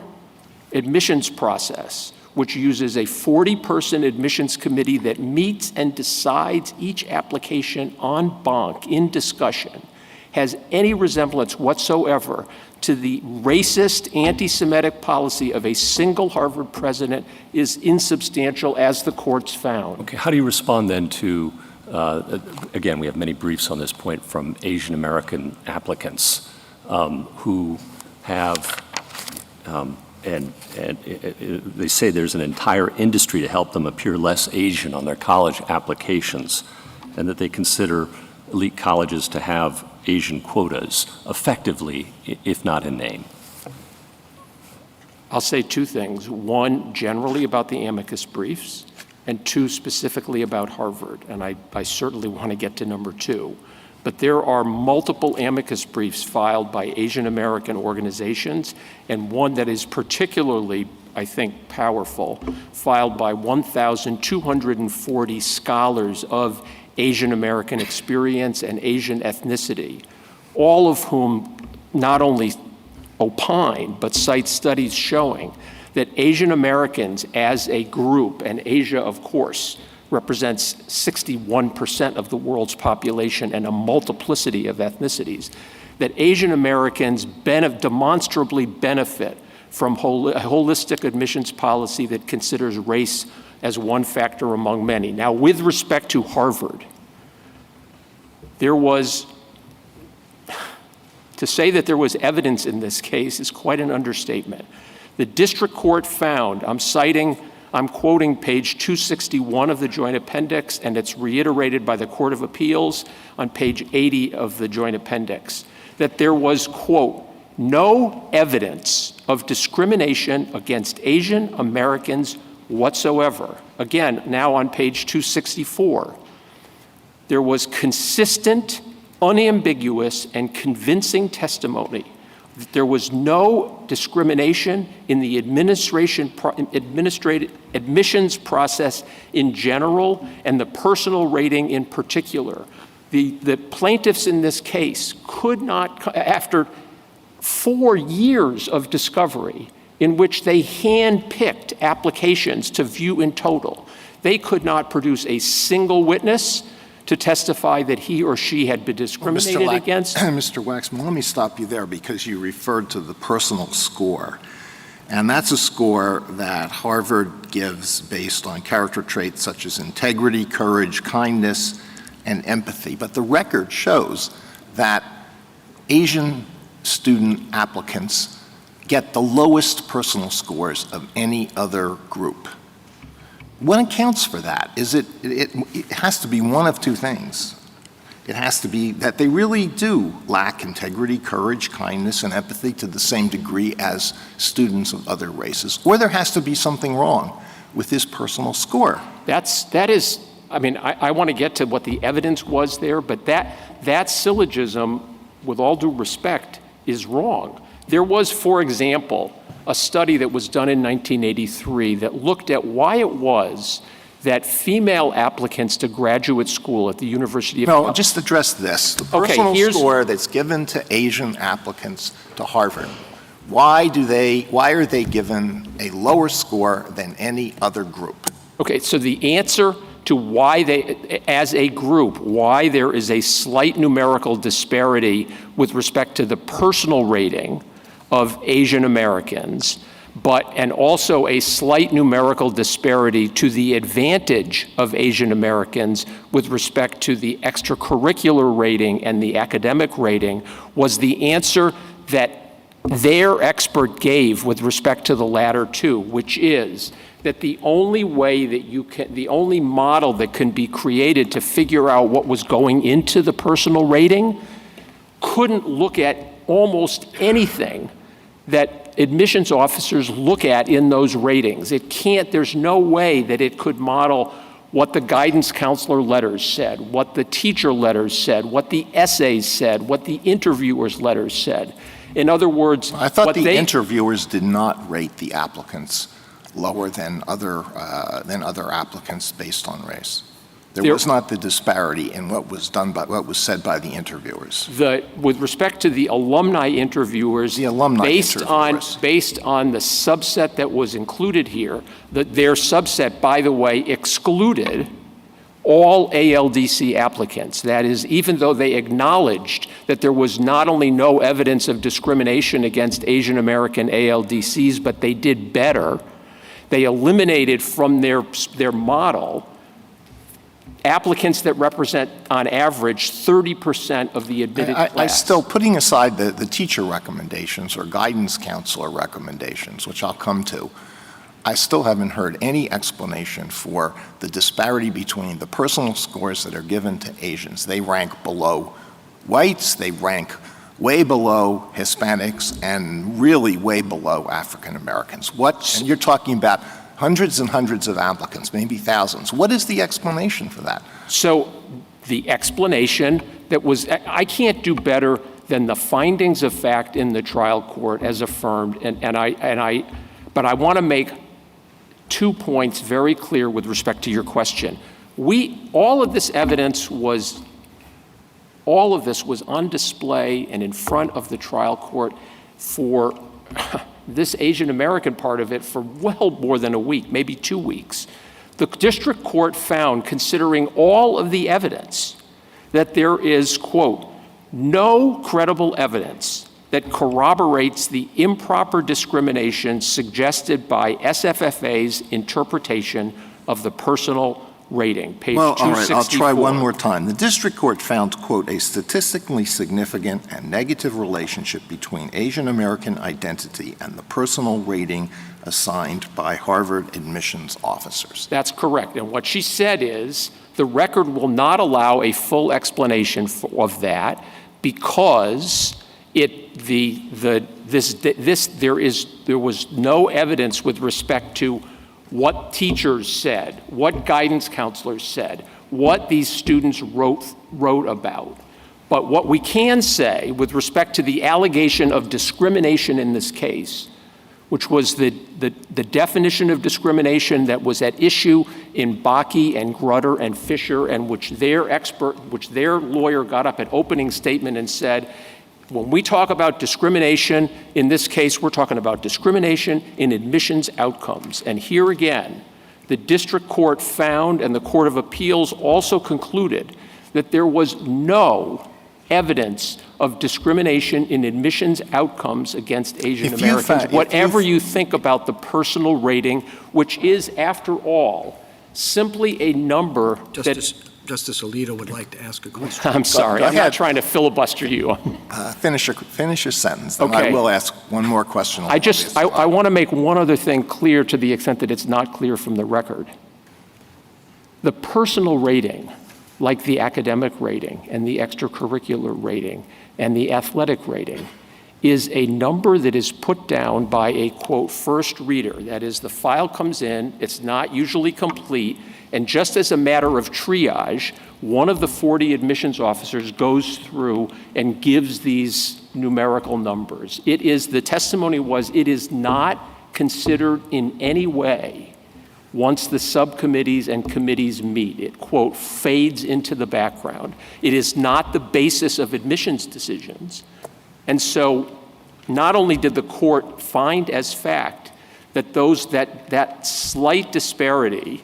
admissions process, which uses a 40-person admissions committee that meets and decides each application en banc in discussion, has any resemblance whatsoever to the racist, anti-Semitic policy of a single Harvard president is insubstantial, as the courts found. Okay, how do you respond then to, again, we have many briefs on this point from Asian American applicants who have, and they say there's an entire industry to help them appear less Asian on their college applications, and that they consider elite colleges to have Asian quotas effectively, if not in name? I'll say two things. One, generally about the amicus briefs, and two, specifically about Harvard. And I certainly want to get to number two. But there are multiple amicus briefs filed by Asian American organizations, and one that is particularly, I think, powerful, filed by 1,240 scholars of Asian American experience and Asian ethnicity, all of whom not only opine, but cite studies showing that Asian Americans as a group, and Asia, of course, represents 61% of the world's population and a multiplicity of ethnicities, that Asian Americans demonstrably benefit from a holistic admissions policy that considers race as one factor among many. Now, with respect to Harvard, to say that there was evidence in this case is quite an understatement. The district court found, I'm quoting page 261 of the joint appendix, and it's reiterated by the Court of Appeals on page 80 of the joint appendix, that there was, quote, no evidence of discrimination against Asian Americans whatsoever. Again, now on page 264, there was consistent, unambiguous, and convincing testimony that there was no discrimination in the admissions process in general and the personal rating in particular. The plaintiffs in this case could not, after 4 years of discovery in which they hand-picked applications to view in total, they could not produce a single witness to testify that he or she had been discriminated against. Mr. Waxman, let me stop you there because you referred to the personal score. And that's a score that Harvard gives based on character traits such as integrity, courage, kindness, and empathy. But the record shows that Asian student applicants get the lowest personal scores of any other group. What accounts for that? It has to be one of two things. It has to be that they really do lack integrity, courage, kindness, and empathy to the same degree as students of other races, or there has to be something wrong with his personal score. I want to get to what the evidence was there, but that syllogism, with all due respect, is wrong. There was, for example, a study that was done in 1983 that looked at why it was that female applicants to graduate school at the University of... No, just address this. The personal score that's given to Asian applicants to Harvard, why are they given a lower score than any other group? Okay, so the answer to why as a group, why there is a slight numerical disparity with respect to the personal rating of Asian Americans, and also a slight numerical disparity to the advantage of Asian Americans with respect to the extracurricular rating and the academic rating, was the answer that their expert gave with respect to the latter two, which is that the only way that the only model that can be created to figure out what was going into the personal rating couldn't look at almost anything that admissions officers look at in those ratings. It can't, there's no way that it could model what the guidance counselor letters said, what the teacher letters said, what the essays said, what the interviewers' letters said. In other words, I thought the interviewers did not rate the applicants lower than other applicants based on race. There was not the disparity in what was said by the interviewers. With respect to the alumni interviewers, based on the subset that was included here, their subset, by the way, excluded all ALDC applicants. That is, even though they acknowledged that there was not only no evidence of discrimination against Asian American ALDCs, but they did better. They eliminated from their model applicants that represent, on average, 30% of the admitted class. I still, putting aside the teacher recommendations or guidance counselor recommendations, which I'll come to, I still haven't heard any explanation for the disparity between the personal scores that are given to Asians. They rank below whites, they rank way below Hispanics, and really way below African Americans. And you're talking about hundreds and hundreds of applicants, maybe thousands. What is the explanation for that? So the explanation I can't do better than the findings of fact in the trial court as affirmed, but I want to make 2 points very clear with respect to your question. All of this was on display and in front of the trial court for this Asian American part of it for well more than a week, maybe 2 weeks. The district court found, considering all of the evidence, that there is, quote, no credible evidence that corroborates the improper discrimination suggested by SFFA's interpretation of the personal rating, page 264. Well, all right, I'll try one more time. The district court found, quote, a statistically significant and negative relationship between Asian American identity and the personal rating assigned by Harvard admissions officers. That's correct. And what she said is the record will not allow a full explanation of that because there was no evidence with respect to what teachers said, what guidance counselors said, what these students wrote about. But what we can say with respect to the allegation of discrimination in this case, which was the definition of discrimination that was at issue in Bakke and Grutter and Fisher, and which their lawyer got up at opening statement and said, when we talk about discrimination, in this case, we're talking about discrimination in admissions outcomes. And here again, the district court found, and the Court of Appeals also concluded, that there was no evidence of discrimination in admissions outcomes against Asian Americans, whatever you think about the personal rating, which is, after all, simply a number Justice Alito would like to ask a question. I'm sorry. I'm not trying to filibuster you. Finish your sentence, then Okay. I will ask one more question. I want to make one other thing clear to the extent that it's not clear from the record. The personal rating, like the academic rating and the extracurricular rating and the athletic rating, is a number that is put down by a, quote, first reader. That is, the file comes in, it's not usually complete, and just as a matter of triage, one of the 40 admissions officers goes through and gives these numerical numbers. The testimony was, it is not considered in any way once the subcommittees and committees meet. It, quote, fades into the background. It is not the basis of admissions decisions. And so not only did the court find as fact that that slight disparity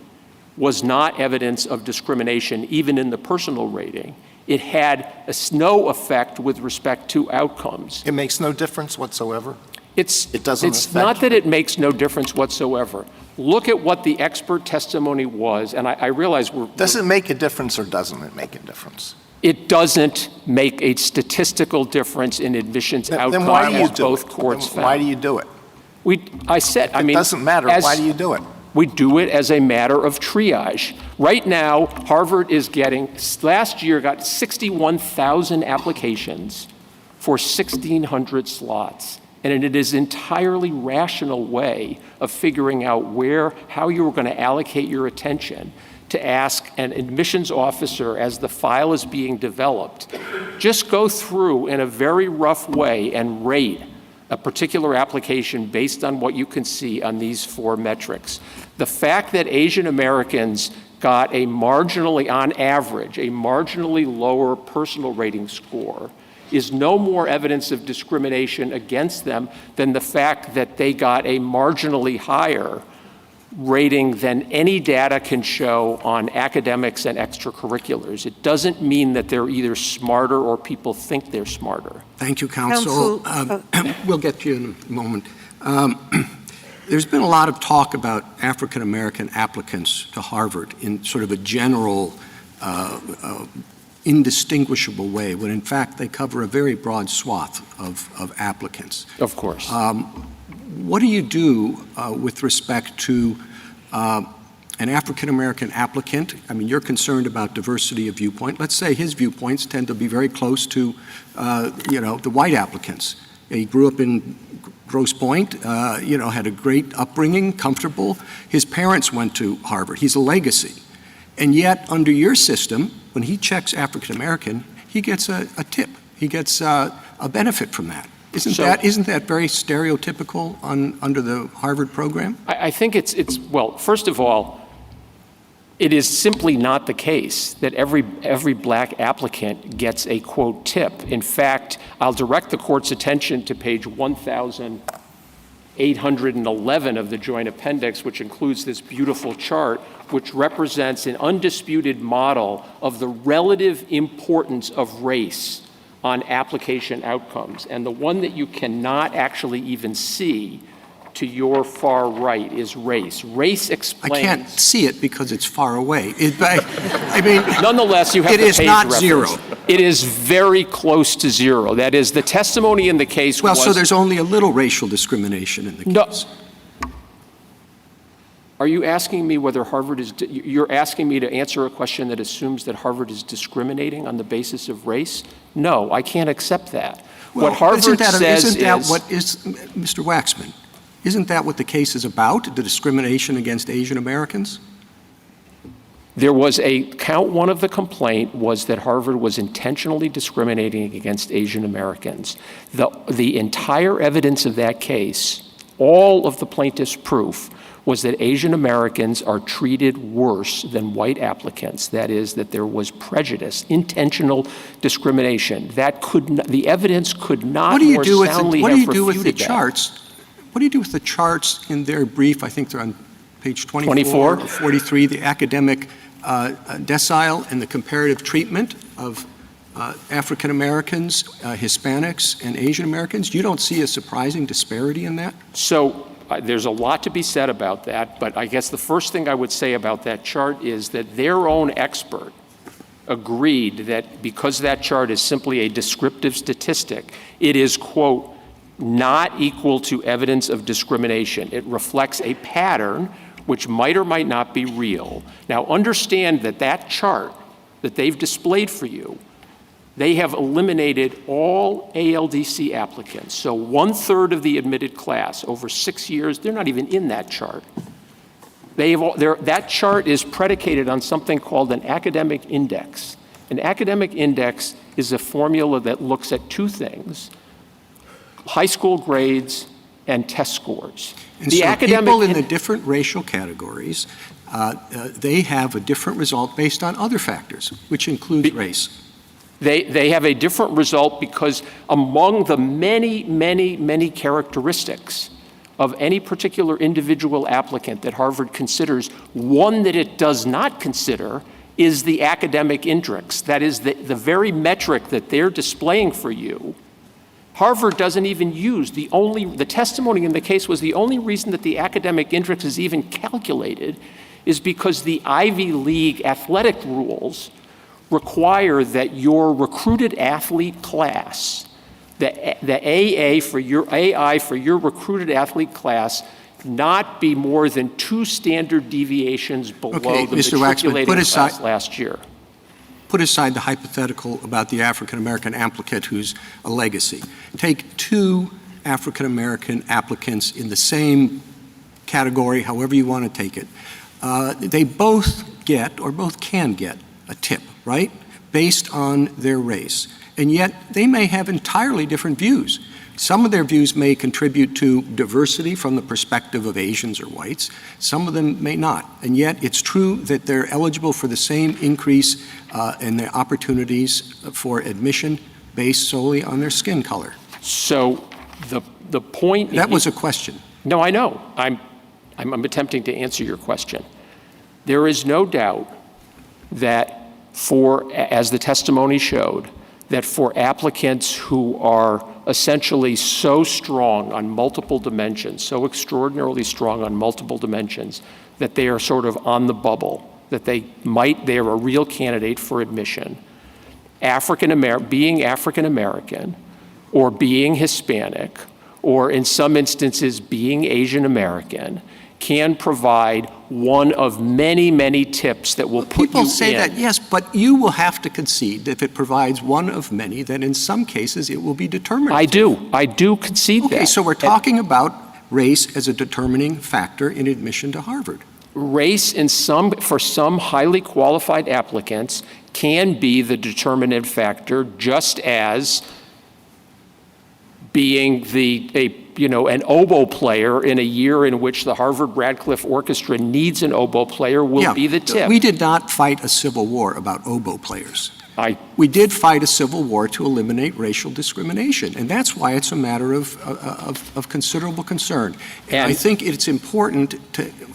was not evidence of discrimination, even in the personal rating, it had no effect with respect to outcomes. It makes no difference whatsoever? It's not that it makes no difference whatsoever. Look at what the expert testimony was, and I realize Does it make a difference or doesn't it make a difference? It doesn't make a statistical difference in admissions outcomes, Then why do you as both courts found. Why do you do it? I said, It doesn't matter. Why do you do it? We do it as a matter of triage. Right now, Harvard is last year got 61,000 applications for 1,600 slots. And it is an entirely rational way of figuring out how you are going to allocate your attention to ask an admissions officer as the file is being developed, just go through in a very rough way and rate a particular application based on what you can see on these 4 metrics. The fact that Asian Americans got on average, a marginally lower personal rating score is no more evidence of discrimination against them than the fact that they got a marginally higher rating than any data can show on academics and extracurriculars. It doesn't mean that they're either smarter or people think they're smarter. Thank you, Counsel. We'll get to you in a moment. There's been a lot of talk about African-American applicants to Harvard in sort of a general, indistinguishable way, when in fact they cover a very broad swath of applicants. Of course. What do you do with respect to an African-American applicant? I mean, you're concerned about diversity of viewpoint. Let's say his viewpoints tend to be very close to, the white applicants. He grew up in Grosse Pointe, had a great upbringing, comfortable. His parents went to Harvard. He's a legacy. And yet, under your system, when he checks African-American, he gets a tip. He gets a benefit from that. Isn't that very stereotypical under the Harvard program? I think well, first of all, it is simply not the case that every black applicant gets a, quote, tip. In fact, I'll direct the court's attention to page 1,811 of the joint appendix, which includes this beautiful chart, which represents an undisputed model of the relative importance of race on application outcomes. And the one that you cannot actually even see to your far right is race. Race explains. I can't see it because it's far away. I mean, nonetheless, you have it the is page not reference. zero. It is very close to zero. That is, the testimony in the case well, was. so there's only a little racial discrimination in the case. Are you asking me whether Harvard is, you're asking me to answer a question that assumes that Harvard is discriminating on the basis of race? No, I can't accept that. Well, what Harvard says isn't that what is, Mr. Waxman, isn't that what the case is about, the discrimination against Asian Americans? There was count one of the complaint was that Harvard was intentionally discriminating against Asian Americans. The entire evidence of that case, all of the plaintiff's proof, was that Asian Americans are treated worse than white applicants. That is, that there was prejudice, intentional discrimination. The evidence could not more soundly have refuted that. What do you do with the charts? What do you do with the charts in their brief? I think they're on page 24 or 43, the academic decile and the comparative treatment of African Americans, Hispanics, and Asian Americans. You don't see a surprising disparity in that? So there's a lot to be said about that, but I guess the first thing I would say about that chart is that their own expert agreed that because that chart is simply a descriptive statistic, it is, quote, not equal to evidence of discrimination. It reflects a pattern which might or might not be real. Now, understand that that chart that they've displayed for you, they have eliminated all ALDC applicants. So 1/3 of the admitted class over 6 years, they're not even in that chart. That chart is predicated on something called an academic index. An academic index is a formula that looks at two things: high school grades and test scores. And so people in the different racial categories, they have a different result based on other factors, which include race. They have a different result because among the many, many, many characteristics of any particular individual applicant that Harvard considers, one that it does not consider is the academic index. That is the very metric that they're displaying for you. Harvard doesn't even use the testimony in the case was the only reason that the academic index is even calculated is because the Ivy League athletic rules require that your recruited athlete class, the AI for your recruited athlete class, not be more than 2 standard deviations below Okay, the Mr. Waxman, matriculating class last year. Put aside the hypothetical about the African-American applicant who's a legacy. Take 2 African-American applicants in the same category, however you want to take it. They both get, or both can get, a tip, right, based on their race. And yet they may have entirely different views. Some of their views may contribute to diversity from the perspective of Asians or whites. Some of them may not. And yet it's true that they're eligible for the same increase in their opportunities for admission based solely on their skin color. So the point— That was a question. No, I know. I'm attempting to answer your question. There is no doubt that as the testimony showed, that for applicants who are essentially so strong on multiple dimensions, so extraordinarily strong on multiple dimensions, that they are sort of on the bubble, that they are a real candidate for admission, being African-American, or being Hispanic, or in some instances being Asian American, can provide one of many, many tips that will put you in. People say that, yes, but you will have to concede that if it provides one of many, that in some cases it will be determinative. I do concede that. Okay, so we're talking about race as a determining factor in admission to Harvard. Race for some highly qualified applicants can be the determinant factor, just as being an oboe player in a year in which the Harvard-Radcliffe Orchestra needs an oboe player will be the tip. We did not fight a civil war about oboe players. We did fight a civil war to eliminate racial discrimination, and that's why it's a matter of considerable concern. And I think it's important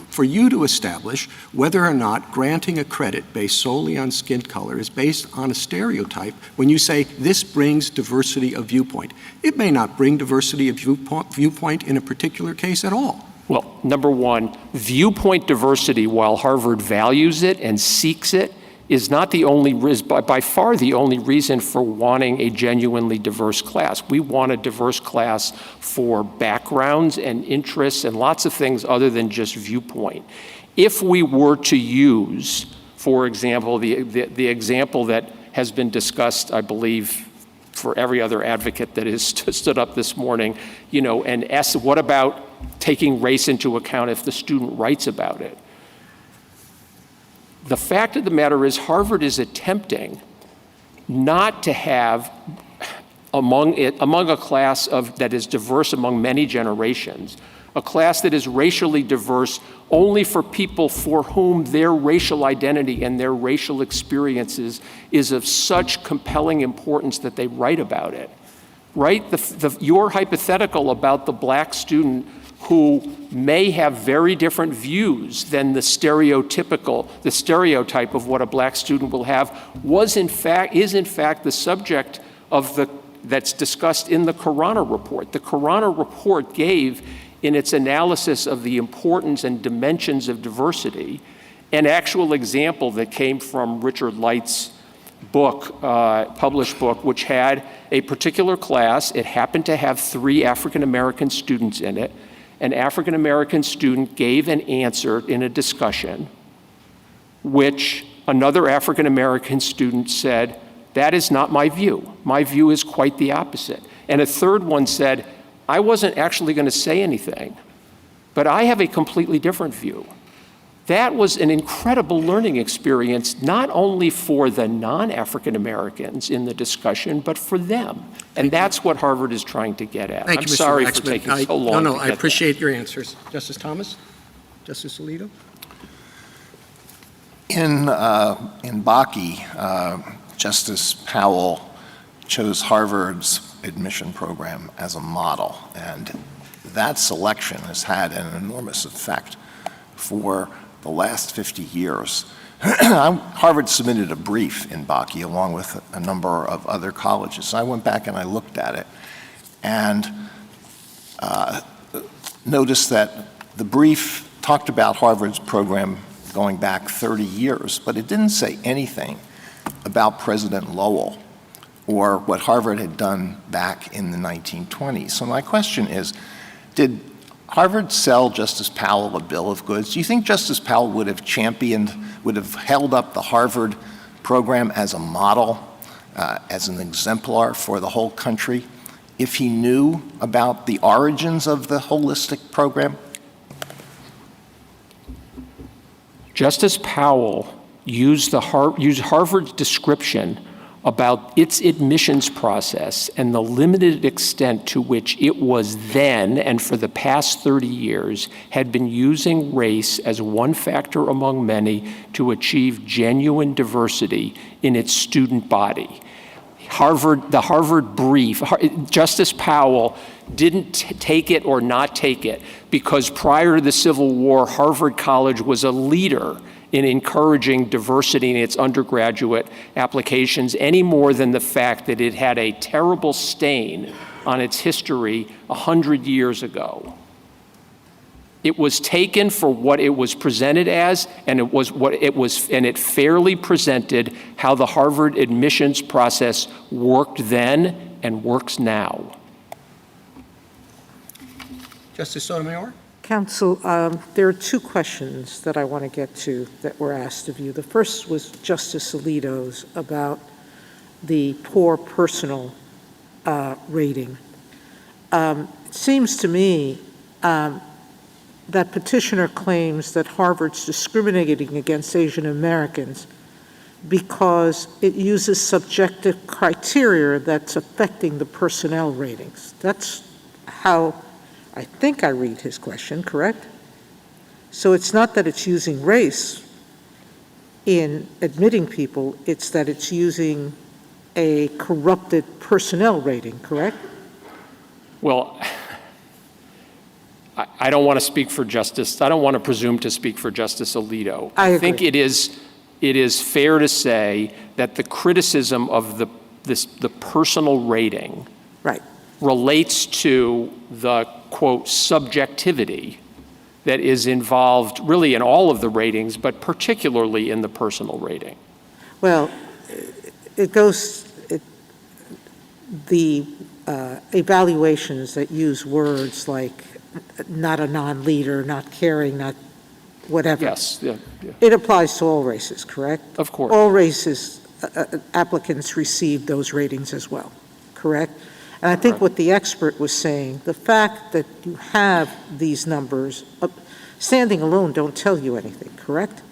for you to establish whether or not granting a credit based solely on skin color is based on a stereotype when you say this brings diversity of viewpoint. It may not bring diversity of viewpoint in a particular case at all. Well, number one, viewpoint diversity, while Harvard values it and seeks it, is not by far the only reason for wanting a genuinely diverse class. We want a diverse class for backgrounds and interests and lots of things other than just viewpoint. If we were to use, for example, the example that has been discussed, I believe, for every other advocate that has stood up this morning, and what about taking race into account if the student writes about it? The fact of the matter is Harvard is attempting not to have among a class that is diverse among many generations, a class that is racially diverse only for people for whom their racial identity and their racial experiences is of such compelling importance that they write about it. Right? Your hypothetical about the black student who may have very different views than the stereotype of what a black student will have is in fact the subject that's discussed in the Corona report. The Corona report gave, in its analysis of the importance and dimensions of diversity, an actual example that came from Richard Light's book, published book, which had a particular class. It happened to have 3 African-American students in it. An African-American student gave an answer in a discussion, which another African-American student said, "That is not my view. My view is quite the opposite." And a third one said, "I wasn't actually going to say anything, but I have a completely different view." That was an incredible learning experience, not only for the non-African Americans in the discussion, but for them. And that's what Harvard is trying to get at. Thank I'm you, Mr. sorry Waxman. for taking so long. I appreciate your answers. Justice Thomas? Justice Alito? In Bakke, Justice Powell chose Harvard's admission program as a model, and that selection has had an enormous effect for the last 50 years. Harvard submitted a brief in Bakke along with a number of other colleges. I went back and I looked at it and noticed that the brief talked about Harvard's program going back 30 years, but it didn't say anything about President Lowell or what Harvard had done back in the 1920s. So my question is, did Harvard sell Justice Powell a bill of goods. Do you think Justice Powell would have held up the Harvard program as a model, as an exemplar for the whole country, if he knew about the origins of the holistic program? Justice Powell used Harvard's description about its admissions process and the limited extent to which it was then and for the past 30 years had been using race as one factor among many to achieve genuine diversity in its student body. The Harvard brief, Justice Powell didn't take it or not take it because prior to the Civil War, Harvard College was a leader in encouraging diversity in its undergraduate applications any more than the fact that it had a terrible stain on its history 100 years ago. It was taken for what it was presented as, and it fairly presented how the Harvard admissions process worked then and works now. Justice Sotomayor? Counsel, there are two questions that I want to get to that were asked of you. The first was Justice Alito's about the poor personal rating. It seems to me that petitioner claims that Harvard's discriminating against Asian Americans because it uses subjective criteria that's affecting the personnel ratings. That's how I think I read his question, correct? So it's not that it's using race in admitting people, it's that it's using a corrupted personnel rating, correct? Well, I don't want to speak for Justice. I don't want to presume to speak for Justice Alito. I think it is fair to say that the criticism of the personal rating relates to the, quote, subjectivity that is involved really in all of the ratings, but particularly in the personal rating. Well, the evaluations that use words like not a non-leader, not caring, not whatever. Yes. Yeah. It applies to all races, correct? Of course. All races, applicants receive those ratings as well, correct? And I think what the expert was saying, the fact that you have these numbers, standing alone don't tell you anything, correct?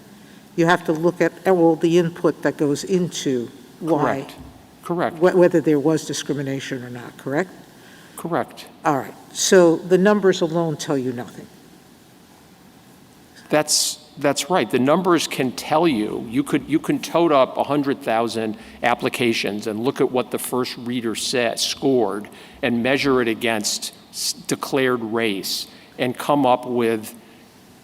You have to look at all the input that goes into why. Correct. Whether there was discrimination or not, correct? Correct. All right. So the numbers alone tell you nothing. That's right. The numbers can tell you. You can tote up 100,000 applications and look at what the first reader scored and measure it against declared race and come up with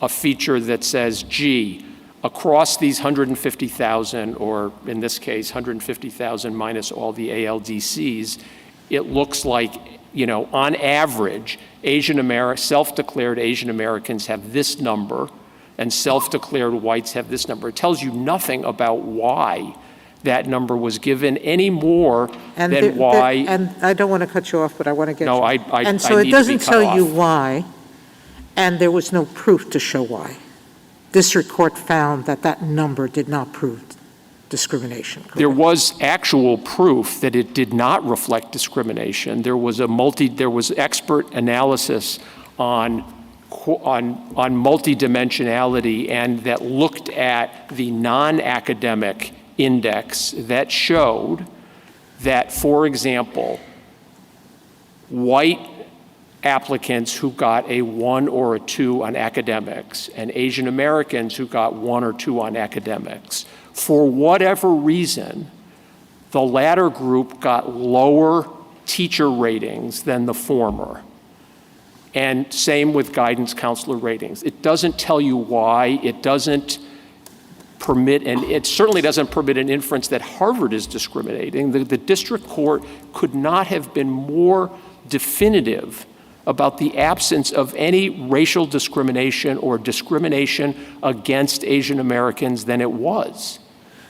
a feature that says, gee, across these 150,000, or in this case, 150,000 minus all the ALDCs, it looks like, on average, self-declared Asian Americans have this number, and self-declared whites have this number. It tells you nothing about why that number was given any more than why. And I don't want to cut you off, but I want to get No, you. And so it doesn't tell you off. why, and there was no proof to show why. District Court found that number did not prove discrimination. Correct? There was actual proof that it did not reflect discrimination. There was expert analysis on multidimensionality, and that looked at the non-academic index that showed that, for example, white applicants who got a 1 or a 2 on academics and Asian Americans who got 1 or 2 on academics, for whatever reason, the latter group got lower teacher ratings than the former. And same with guidance counselor ratings. It doesn't tell you why. It doesn't permit, and it certainly doesn't permit an inference that Harvard is discriminating. The district court could not have been more definitive about the absence of any racial discrimination or discrimination against Asian Americans than it was.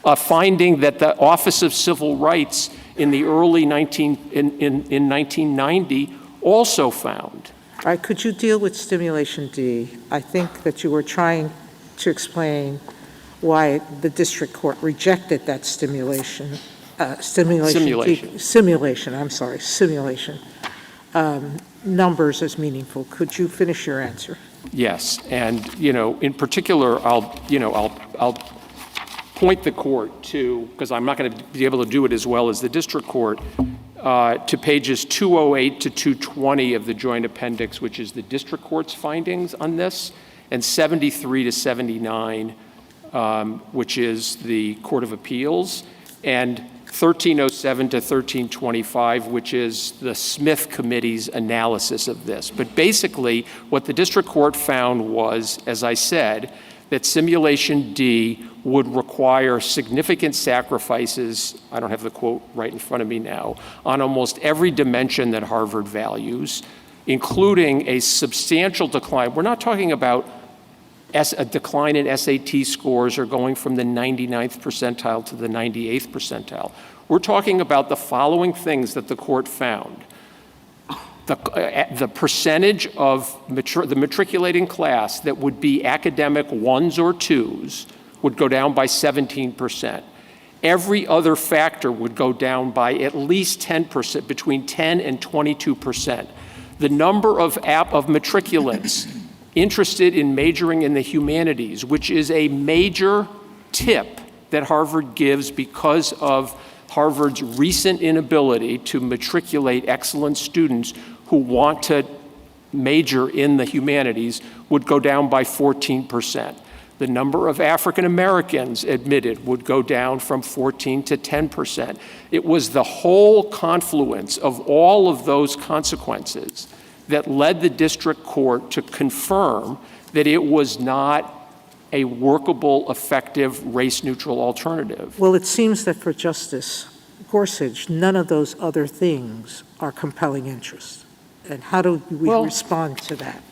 A finding that the Office of Civil Rights in the early in 1990 also found. All right, could you deal with stimulation D? I think that you were trying to explain why the district court rejected that simulation, numbers as meaningful. Could you finish your answer? Yes, and, in particular, I'll point the court to, because I'm not going to be able to do it as well as the district court, to pages 208 to 220 of the joint appendix, which is the district court's findings on this, and 73 to 79, which is the Court of Appeals, and 1307 to 1325, which is the Smith Committee's analysis of this. But basically, what the district court found was, as I said, that simulation D would require significant sacrifices, I don't have the quote right in front of me now, on almost every dimension that Harvard values, including a substantial decline. We're not talking about a decline in SAT scores or going from the 99th percentile to the 98th percentile. We're talking about the following things that the court found. The percentage of the matriculating class that would be academic ones or twos would go down by 17%. Every other factor would go down by at least 10%, between 10 and 22%. The number of matriculants interested in majoring in the humanities, which is a major tip that Harvard gives because of Harvard's recent inability to matriculate excellent students who want to major in the humanities, would go down by 14%. The number of African Americans admitted would go down from 14 to 10%. It was the whole confluence of all of those consequences that led the district court to confirm that it was not a workable, effective, race-neutral alternative. Well, it seems that for Justice Gorsuch, none of those other things are compelling interest. And how do we respond to that?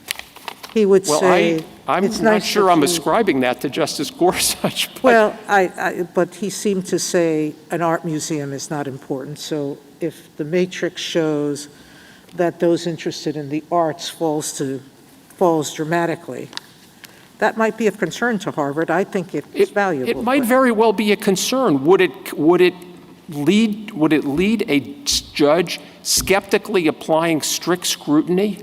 He would say, I'm it's not nice sure that I'm you- ascribing that to Justice Gorsuch. But Well, but he seemed to say an art museum is not important. So if the matrix shows that those interested in the arts falls dramatically, that might be of concern to Harvard. I think it's valuable. it might but- very well be a concern. Would it lead a judge skeptically applying strict scrutiny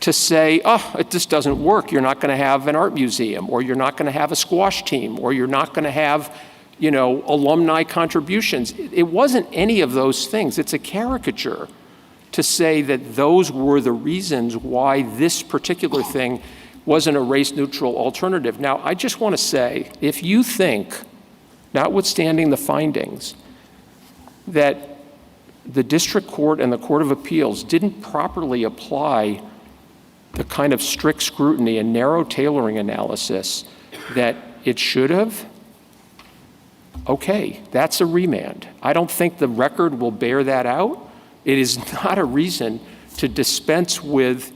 to say, it just doesn't work. You're not going to have an art museum, or you're not going to have a squash team, or you're not going to have, alumni contributions. It wasn't any of those things. It's a caricature to say that those were the reasons why this particular thing wasn't a race-neutral alternative. Now, I just want to say, if you think, notwithstanding the findings, that the district court and the Court of Appeals didn't properly apply the kind of strict scrutiny and narrow tailoring analysis that it should have, okay, that's a remand. I don't think the record will bear that out. It is not a reason to dispense with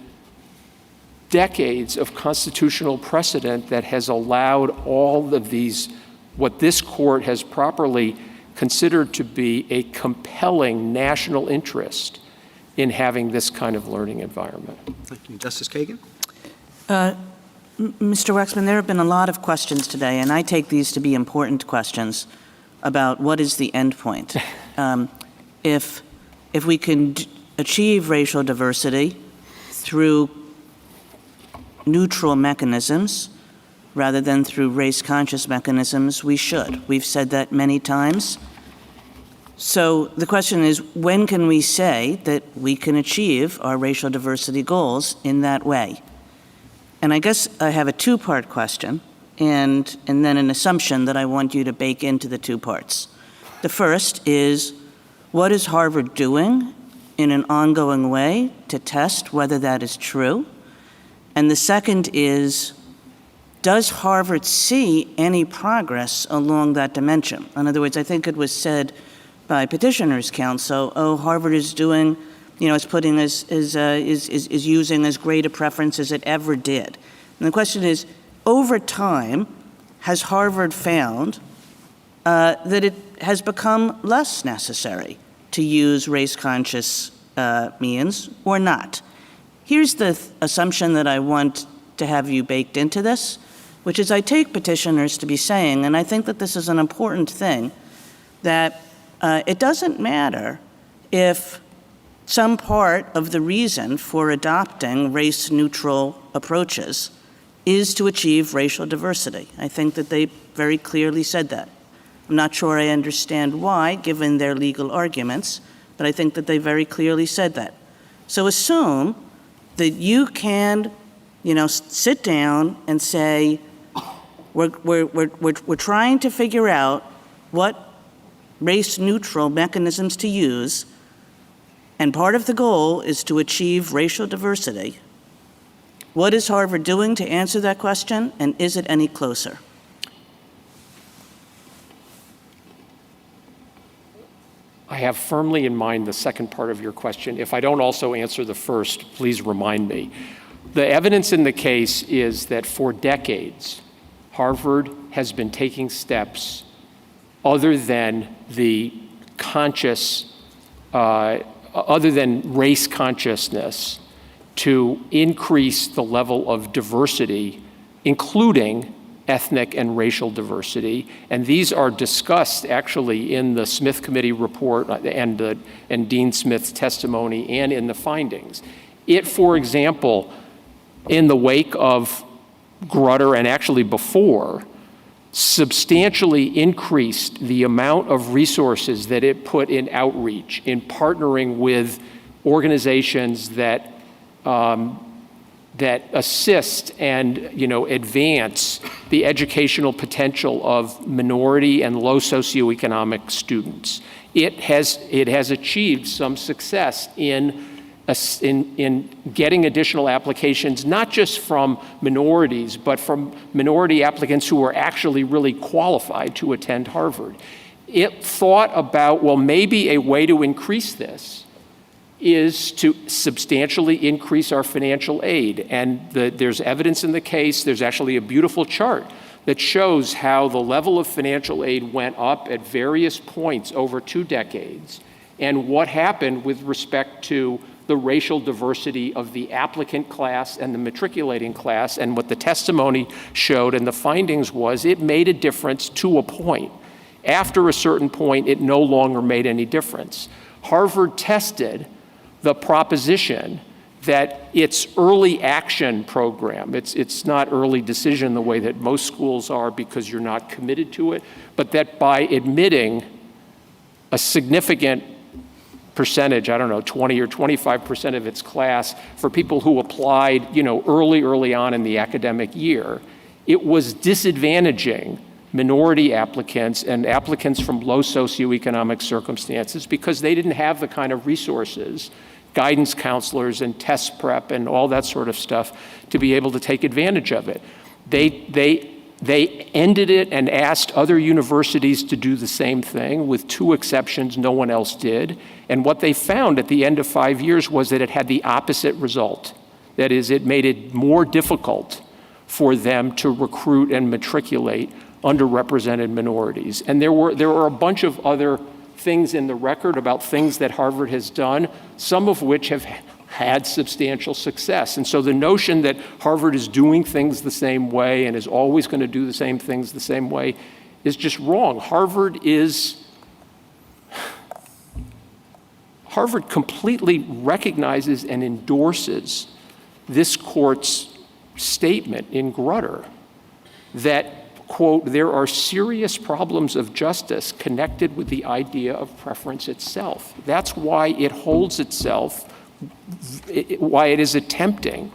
decades of constitutional precedent that has allowed all of these, what this court has properly considered to be a compelling national interest in having this kind of learning environment. Thank you. Justice Kagan? Mr. Waxman, there have been a lot of questions today, and I take these to be important questions about what is the end point. If we can achieve racial diversity through neutral mechanisms rather than through race-conscious mechanisms, we should. We've said that many times. So the question is, when can we say that we can achieve our racial diversity goals in that way? And I guess I have a two-part question and then an assumption that I want you to bake into the two parts. The first is, what is Harvard doing in an ongoing way to test whether that is true? And the second is, does Harvard see any progress along that dimension? In other words, I think it was said by petitioners' counsel, Harvard is doing, is putting is using as great a preference as it ever did. And the question is, over time, has Harvard found that it has become less necessary to use race-conscious means or not? Here's the assumption that I want to have you baked into this, which is I take petitioners to be saying, and I think that this is an important thing, that it doesn't matter if some part of the reason for adopting race-neutral approaches is to achieve racial diversity. I think that they very clearly said that. I'm not sure I understand why, given their legal arguments, but I think that they very clearly said that. So assume that you can, sit down and say, we're trying to figure out what race-neutral mechanisms to use, and part of the goal is to achieve racial diversity. What is Harvard doing to answer that question, and is it any closer? I have firmly in mind the second part of your question. If I don't also answer the first, please remind me. The evidence in the case is that for decades, Harvard has been taking steps other than other than race consciousness to increase the level of diversity, including ethnic and racial diversity. And these are discussed actually in the Smith Committee report and Dean Smith's testimony and in the findings. It, for example, in the wake of Grutter and actually before, substantially increased the amount of resources that it put in outreach, in partnering with organizations that assist and advance the educational potential of minority and low socioeconomic students. It has achieved some success in getting additional applications, not just from minorities, but from minority applicants who are actually really qualified to attend Harvard. It thought about, well, maybe a way to increase this is to substantially increase our financial aid. And there's evidence in the case, there's actually a beautiful chart that shows how the level of financial aid went up at various points over 2 decades, and what happened with respect to the racial diversity of the applicant class and the matriculating class. And what the testimony showed and the findings was it made a difference to a point. After a certain point, it no longer made any difference. Harvard tested the proposition that its early action program, it's not early decision the way that most schools are because you're not committed to it, but that by admitting a significant percentage, 20 or 25% of its class for people who applied, early on in the academic year, it was disadvantaging minority applicants and applicants from low socioeconomic circumstances because they didn't have the kind of resources, guidance counselors and test prep and all that sort of stuff to be able to take advantage of it. They ended it and asked other universities to do the same thing. With 2 exceptions, no one else did. And what they found at the end of 5 years was that it had the opposite result. That is, it made it more difficult for them to recruit and matriculate underrepresented minorities. And there were a bunch of other things in the record about things that Harvard has done, some of which have had substantial success. And so the notion that Harvard is doing things the same way and is always going to do the same things the same way is just wrong. Harvard completely recognizes and endorses this court's statement in Grutter that, quote, there are serious problems of justice connected with the idea of preference itself. That's why it holds itself, why it is attempting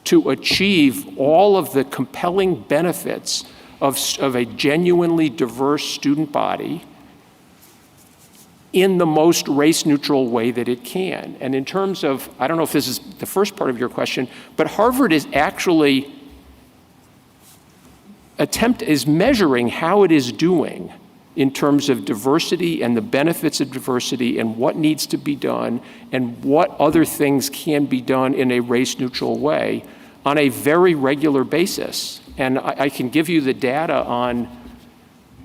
to achieve all of the compelling benefits of a genuinely diverse student body in the most race-neutral way that it can. And in terms of, I don't know if this is the first part of your question, but Harvard is actually is measuring how it is doing in terms of diversity and the benefits of diversity and what needs to be done and what other things can be done in a race-neutral way on a very regular basis. And I can give you the data on,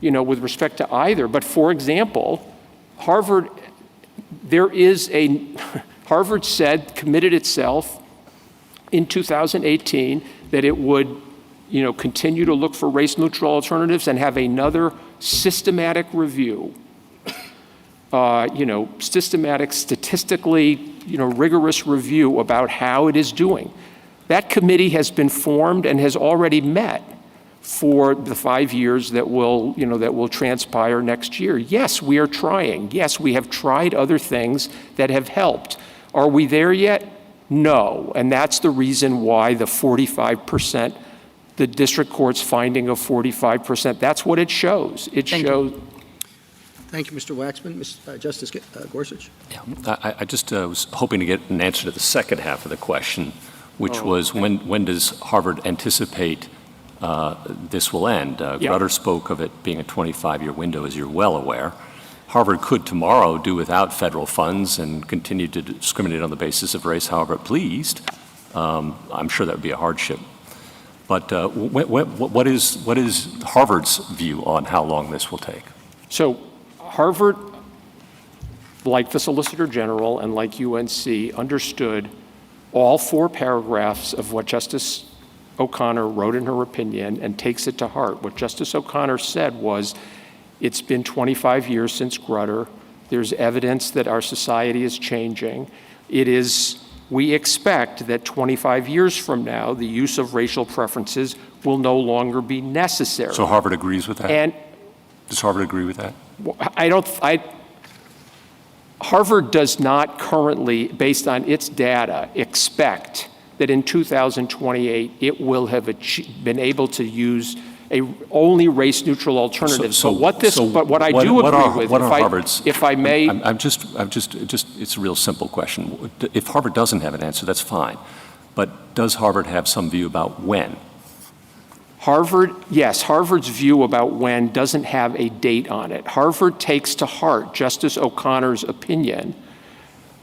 with respect to either. But for example, Harvard committed itself in 2018 that it would, continue to look for race-neutral alternatives and have another systematic review, systematic, statistically, rigorous review about how it is doing. That committee has been formed and has already met for the 5 years that will transpire next year. Yes, we are trying. Yes, we have tried other things that have helped. Are we there yet? No. And that's the reason why the 45%, the district court's finding of 45%, that's what it shows. It shows. Thank you, Mr. Waxman. Justice Gorsuch? Yeah, I just was hoping to get an answer to the second half of the question, which was when does Harvard anticipate this will end? Grutter spoke of it being a 25-year window, as you're well aware. Harvard could tomorrow do without federal funds and continue to discriminate on the basis of race however it pleased. I'm sure that would be a hardship. But what is Harvard's view on how long this will take? So Harvard, like the Solicitor General and like UNC, understood all 4 paragraphs of what Justice O'Connor wrote in her opinion and takes it to heart. What Justice O'Connor said was, it's been 25 years since Grutter. There's evidence that our society is changing. We expect that 25 years from now, the use of racial preferences will no longer be necessary. So Harvard agrees with that? And does Harvard agree with that? Harvard does not currently, based on its data, expect that in 2028 it will have been able to use only race-neutral alternatives. But what I do agree with, if I may, it's a real simple question. If Harvard doesn't have an answer, that's fine. But does Harvard have some view about when? Harvard's view about when doesn't have a date on it. Harvard takes to heart Justice O'Connor's opinion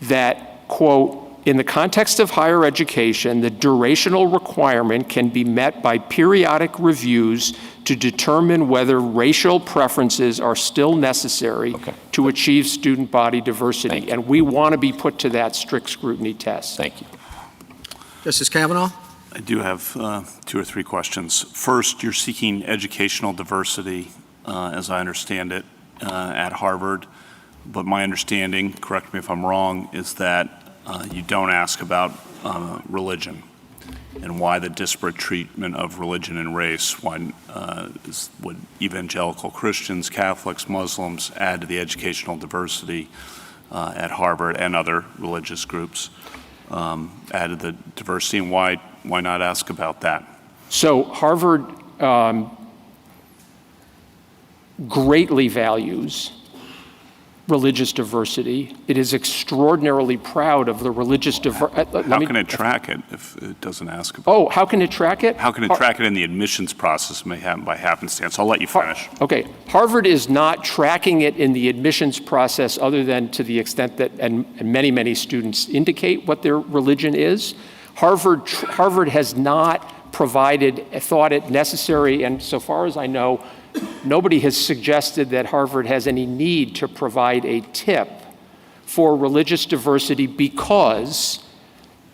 that, quote, in the context of higher education, the durational requirement can be met by periodic reviews to determine whether racial preferences are still necessary to achieve student body diversity. And we want to be put to that strict scrutiny test. Thank you. Justice Kavanaugh? I do have 2 or 3 questions. First, you're seeking educational diversity, as I understand it, at Harvard. But my understanding, correct me if I'm wrong, is that you don't ask about religion and why the disparate treatment of religion and race. Would evangelical Christians, Catholics, Muslims add to the educational diversity at Harvard and other religious groups? Added the diversity, and why not ask about that? So Harvard greatly values religious diversity. It is extraordinarily proud of the religious diversity. How can it track it if it doesn't ask about it? How can it track it? How can it track it in the admissions process? May happen by happenstance. I'll let you finish. Okay. Harvard is not tracking it in the admissions process other than to the extent that, and many, many students indicate what their religion is. Harvard has not thought it necessary, and so far as I know, nobody has suggested that Harvard has any need to provide a tip for religious diversity because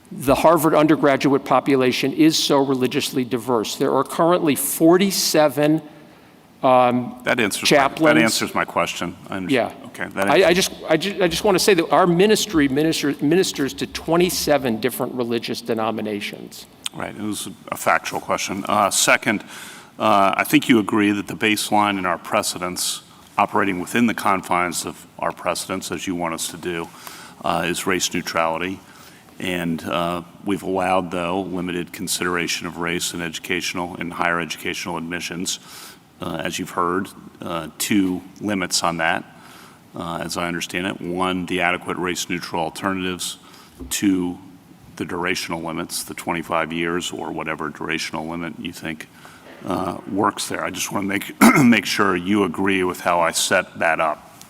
the Harvard undergraduate population is so religiously diverse. There are currently 47 chaplains. That answers my question. Yeah. Okay. I just want to say that our ministry ministers to 27 different religious denominations. Right. It was a factual question. Second, I think you agree that the baseline in our precedents, operating within the confines of our precedents, as you want us to do, is race neutrality. And we've allowed, though, limited consideration of race in higher educational admissions. As you've heard, 2 limits on that, as I understand it. 1, the adequate race-neutral alternatives. 2, the durational limits, the 25 years or whatever durational limit you think works there. I just want to make sure you agree with how I set that up.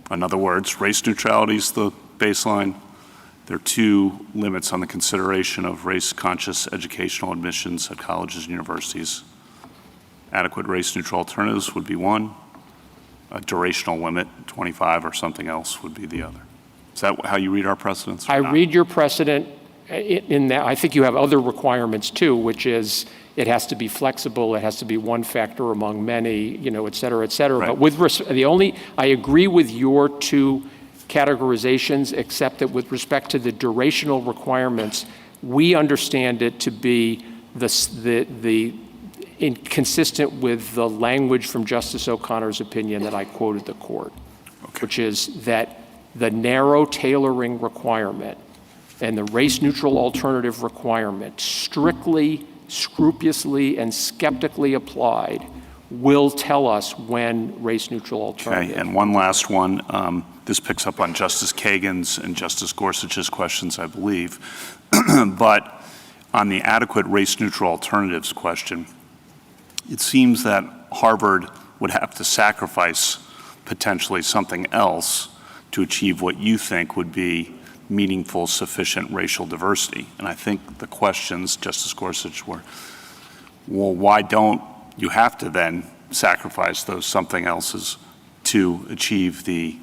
In other words, race neutrality is the baseline. There are 2 limits on the consideration of race-conscious educational admissions at colleges and universities. Adequate race-neutral alternatives would be 1. A durational limit, 25 or something else, would be the other. Is that how you read our precedents? I read your precedent in that, I think you have other requirements too, which is it has to be flexible, it has to be one factor among many, et cetera, et cetera. Right. But I agree with your two categorizations, except that with respect to the durational requirements, we understand it to be consistent with the language from Justice O'Connor's opinion that I quoted the court, which is that the narrow tailoring requirement and the race-neutral alternative requirement, strictly, scrupulously, and skeptically applied, will tell us when race-neutral alternative. Okay, and one last one. This picks up on Justice Kagan's and Justice Gorsuch's questions, I believe. But on the adequate race-neutral alternatives question, it seems that Harvard would have to sacrifice potentially something else to achieve what you think would be meaningful, sufficient racial diversity. And I think the questions, Justice Gorsuch, were, well, why don't you have to then sacrifice those something else's to achieve the,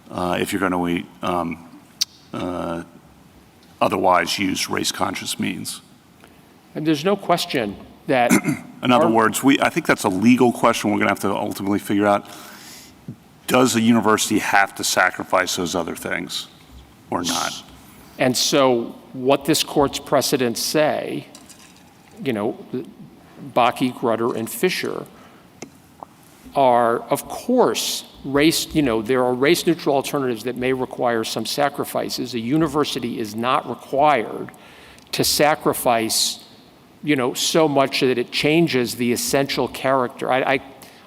if you're going to otherwise use race-conscious means? And there's no question that... In other words, I think that's a legal question we're going to have to ultimately figure out. Does a university have to sacrifice those other things or not? And so what this court's precedents say, Bakke, Grutter, and Fisher, are, of course, there are race-neutral alternatives that may require some sacrifices. A university is not required to sacrifice, so much that it changes the essential character. I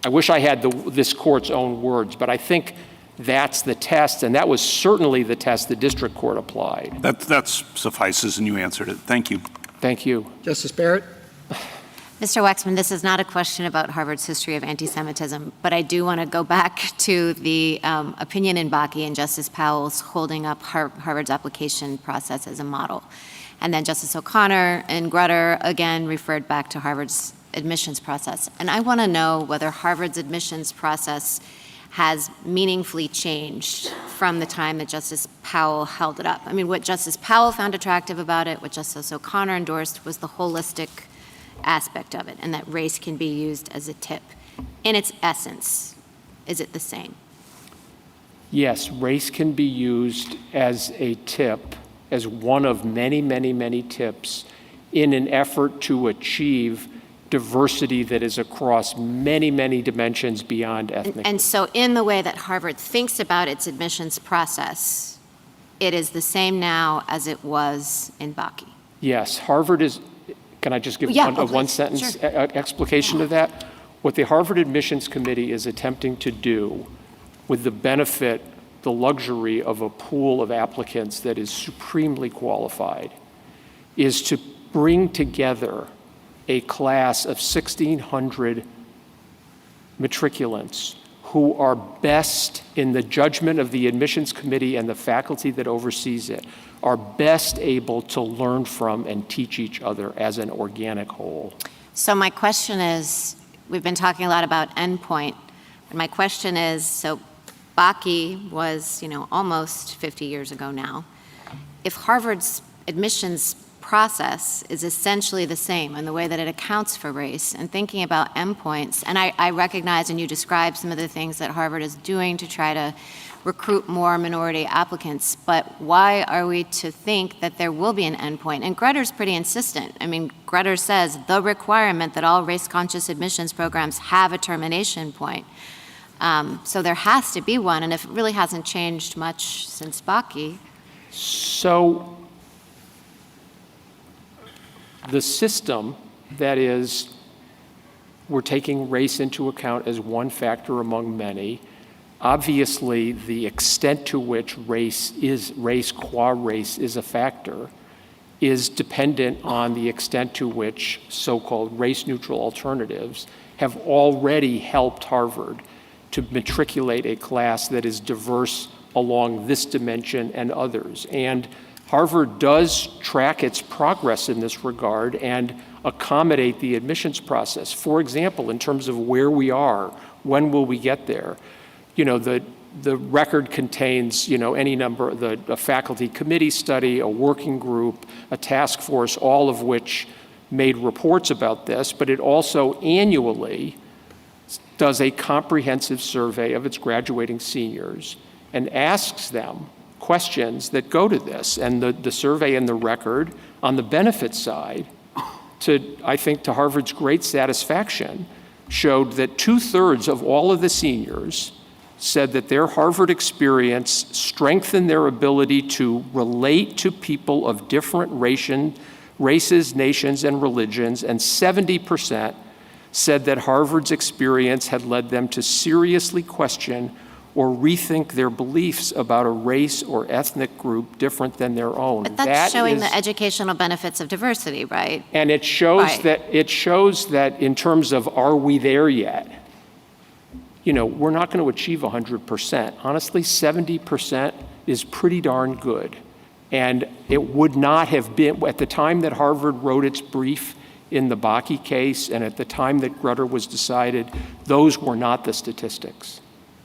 wish I had this court's own words, but I think that's the test, and that was certainly the test the district court applied. That suffices, and you answered it. Thank you. Thank you. Justice Barrett? Mr. Waxman, this is not a question about Harvard's history of anti-Semitism, but I do want to go back to the opinion in Bakke and Justice Powell's holding up Harvard's application process as a model. And then Justice O'Connor and Grutter again referred back to Harvard's admissions process. And I want to know whether Harvard's admissions process has meaningfully changed from the time that Justice Powell held it up. I mean, what Justice Powell found attractive about it, what Justice O'Connor endorsed, was the holistic aspect of it, and that race can be used as a tip. In its essence, is it the same? Yes, race can be used as a tip, as one of many, many, many tips in an effort to achieve diversity that is across many, many dimensions beyond ethnic. And so in the way that Harvard thinks about its admissions process, it is the same now as it was in Bakke. Yes, Harvard is, can I just give one sentence explication to that? What the Harvard Admissions Committee is attempting to do with the benefit, the luxury of a pool of applicants that is supremely qualified, is to bring together a class of 1,600 matriculants who are best, in the judgment of the admissions committee and the faculty that oversees it, are best able to learn from and teach each other as an organic whole. So my question is, we've been talking a lot about endpoint, and my question is, so Bakke was, almost 50 years ago now. If Harvard's admissions process is essentially the same in the way that it accounts for race and thinking about endpoints, and I recognize and you describe some of the things that Harvard is doing to try to recruit more minority applicants, but why are we to think that there will be an endpoint? And Grutter's pretty insistent. I mean, Grutter says the requirement that all race-conscious admissions programs have a termination point. So there has to be one, and if it really hasn't changed much since Bakke. So the system, that is, we're taking race into account as one factor among many. Obviously, the extent to which race qua race is a factor is dependent on the extent to which so-called race-neutral alternatives have already helped Harvard to matriculate a class that is diverse along this dimension and others. And Harvard does track its progress in this regard and accommodate the admissions process. For example, in terms of where we are, when will we get there? The The record contains, any number, a faculty committee study, a working group, a task force, all of which made reports about this, but it also annually does a comprehensive survey of its graduating seniors and asks them questions that go to this. And the survey and the record on the benefit side, I think to Harvard's great satisfaction, showed that 2/3 of all of the seniors said that their Harvard experience strengthened their ability to relate to people of different races, nations, and religions, and 70% said that Harvard's experience had led them to seriously question or rethink their beliefs about a race or ethnic group different than their own. But that's showing the educational benefits of diversity, right? And it shows Right. that in terms of, are we there yet? We're not going to achieve 100%. Honestly, 70% is pretty darn good. And it would not have been, at the time that Harvard wrote its brief in the Bakke case and at the time that Grutter was decided, those were not the statistics.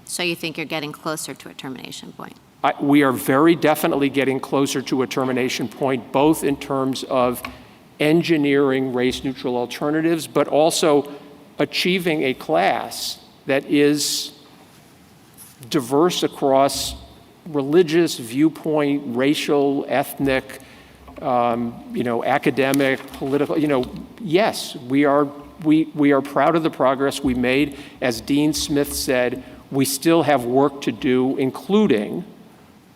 So you think you're getting closer to a termination point? We are very definitely getting closer to a termination point, both in terms of engineering race-neutral alternatives, but also achieving a class that is diverse across religious, viewpoint, racial, ethnic, academic, political. Yes, we are proud of the progress we made. As Dean Smith said, we still have work to do, including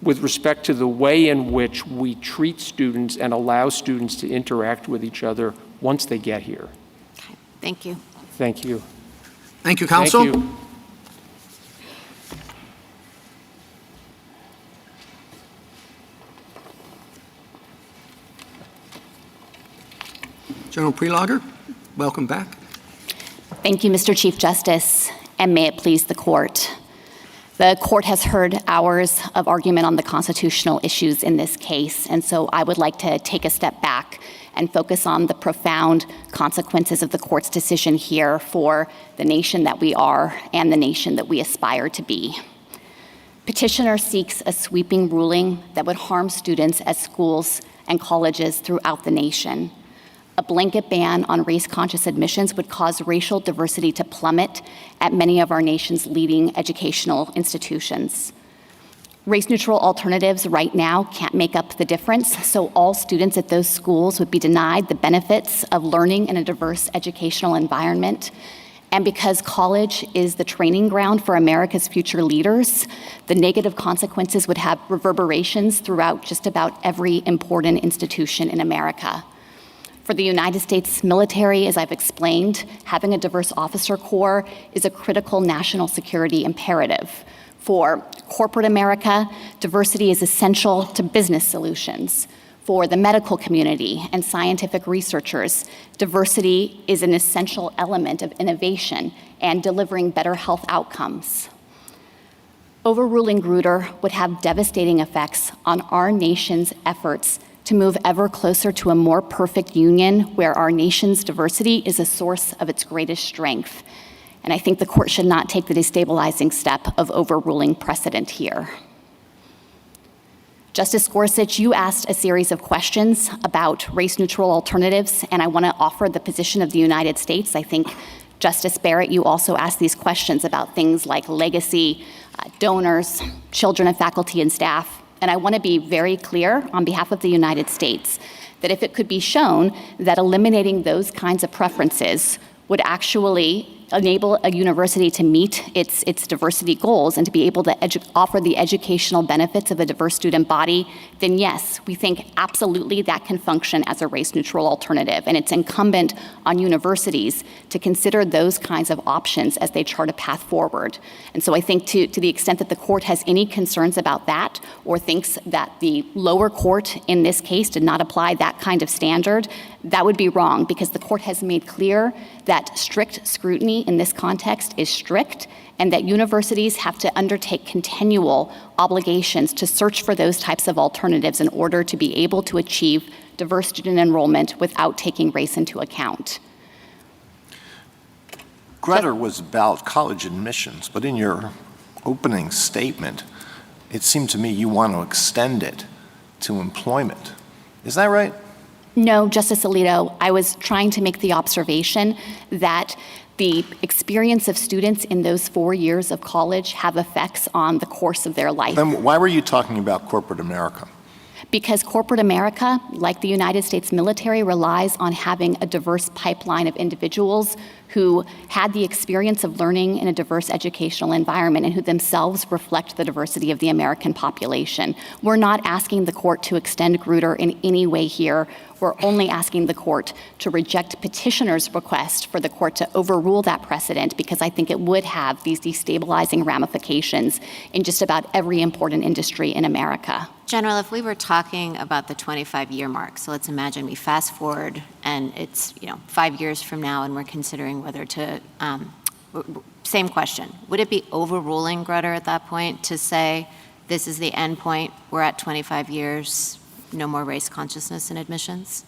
with respect to the way in which we treat students and allow students to interact with each other once they get here. Okay. Thank you. Thank you. Thank you, counsel. Thank you. General Prelogger, welcome back. Thank you, Mr. Chief Justice, and may it please the court. The court has heard hours of argument on the constitutional issues in this case, and so I would like to take a step back and focus on the profound consequences of the court's decision here for the nation that we are and the nation that we aspire to be. Petitioner seeks a sweeping ruling that would harm students at schools and colleges throughout the nation. A blanket ban on race-conscious admissions would cause racial diversity to plummet at many of our nation's leading educational institutions. Race-neutral alternatives right now can't make up the difference, so all students at those schools would be denied the benefits of learning in a diverse educational environment. And because college is the training ground for America's future leaders, the negative consequences would have reverberations throughout just about every important institution in America. For the United States military, as I've explained, having a diverse officer corps is a critical national security imperative. For corporate America, diversity is essential to business solutions. For the medical community and scientific researchers, diversity is an essential element of innovation and delivering better health outcomes. Overruling Grutter would have devastating effects on our nation's efforts to move ever closer to a more perfect union where our nation's diversity is a source of its greatest strength. And I think the court should not take the destabilizing step of overruling precedent here. Justice Gorsuch, you asked a series of questions about race-neutral alternatives, and I want to offer the position of the United States. I think, Justice Barrett, you also asked these questions about things like legacy, donors, children of faculty and staff. And I want to be very clear on behalf of the United States that if it could be shown that eliminating those kinds of preferences would actually enable a university to meet its diversity goals and to be able to offer the educational benefits of a diverse student body, then yes, we think absolutely that can function as a race-neutral alternative. And it's incumbent on universities to consider those kinds of options as they chart a path forward. And so I think to the extent that the court has any concerns about that or thinks that the lower court in this case did not apply that kind of standard, that would be wrong, because the court has made clear that strict scrutiny in this context is strict, and that universities have to undertake continual obligations to search for those types of alternatives in order to be able to achieve diverse student enrollment without taking race into account. Grutter was about college admissions, but in your opening statement, it seemed to me you want to extend it to employment. Is that right? No, Justice Alito, I was trying to make the observation that the experience of students in those 4 years of college have effects on the course of their life. Then why were you talking about corporate America? Because corporate America, like the United States military, relies on having a diverse pipeline of individuals who had the experience of learning in a diverse educational environment and who themselves reflect the diversity of the American population. We're not asking the court to extend Grutter in any way here. We're only asking the court to reject petitioner's request for the court to overrule that precedent, because I think it would have these destabilizing ramifications in just about every important industry in America. General, if we were talking about the 25-year mark, so let's imagine we fast forward and it's 5 years from now and we're considering whether to, same question, would it be overruling Grutter at that point to say this is the end point, we're at 25 years, no more race consciousness in admissions?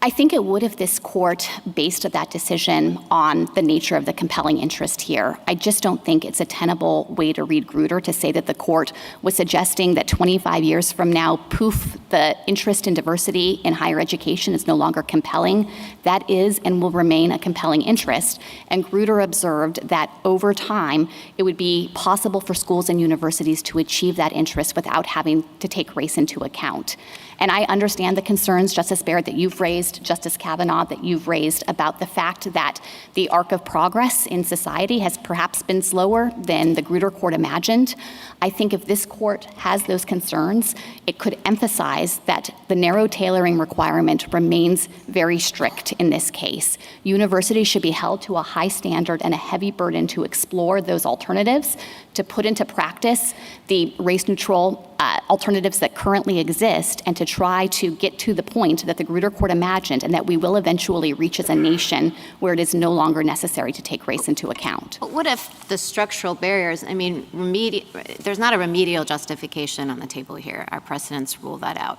I think it would if this court based that decision on the nature of the compelling interest here. I just don't think it's a tenable way to read Grutter to say that the court was suggesting that 25 years from now, poof, the interest in diversity in higher education is no longer compelling. That is and will remain a compelling interest. And Grutter observed that over time, it would be possible for schools and universities to achieve that interest without having to take race into account. And I understand the concerns, Justice Barrett, that you've raised, Justice Kavanaugh, that you've raised about the fact that the arc of progress in society has perhaps been slower than the Grutter court imagined. I think if this court has those concerns, it could emphasize that the narrow tailoring requirement remains very strict in this case. Universities should be held to a high standard and a heavy burden to explore those alternatives, to put into practice the race-neutral alternatives that currently exist, and to try to get to the point that the Grutter court imagined and that we will eventually reach as a nation where it is no longer necessary to take race into account. But what if the structural barriers, there's not a remedial justification on the table here. Our precedents rule that out.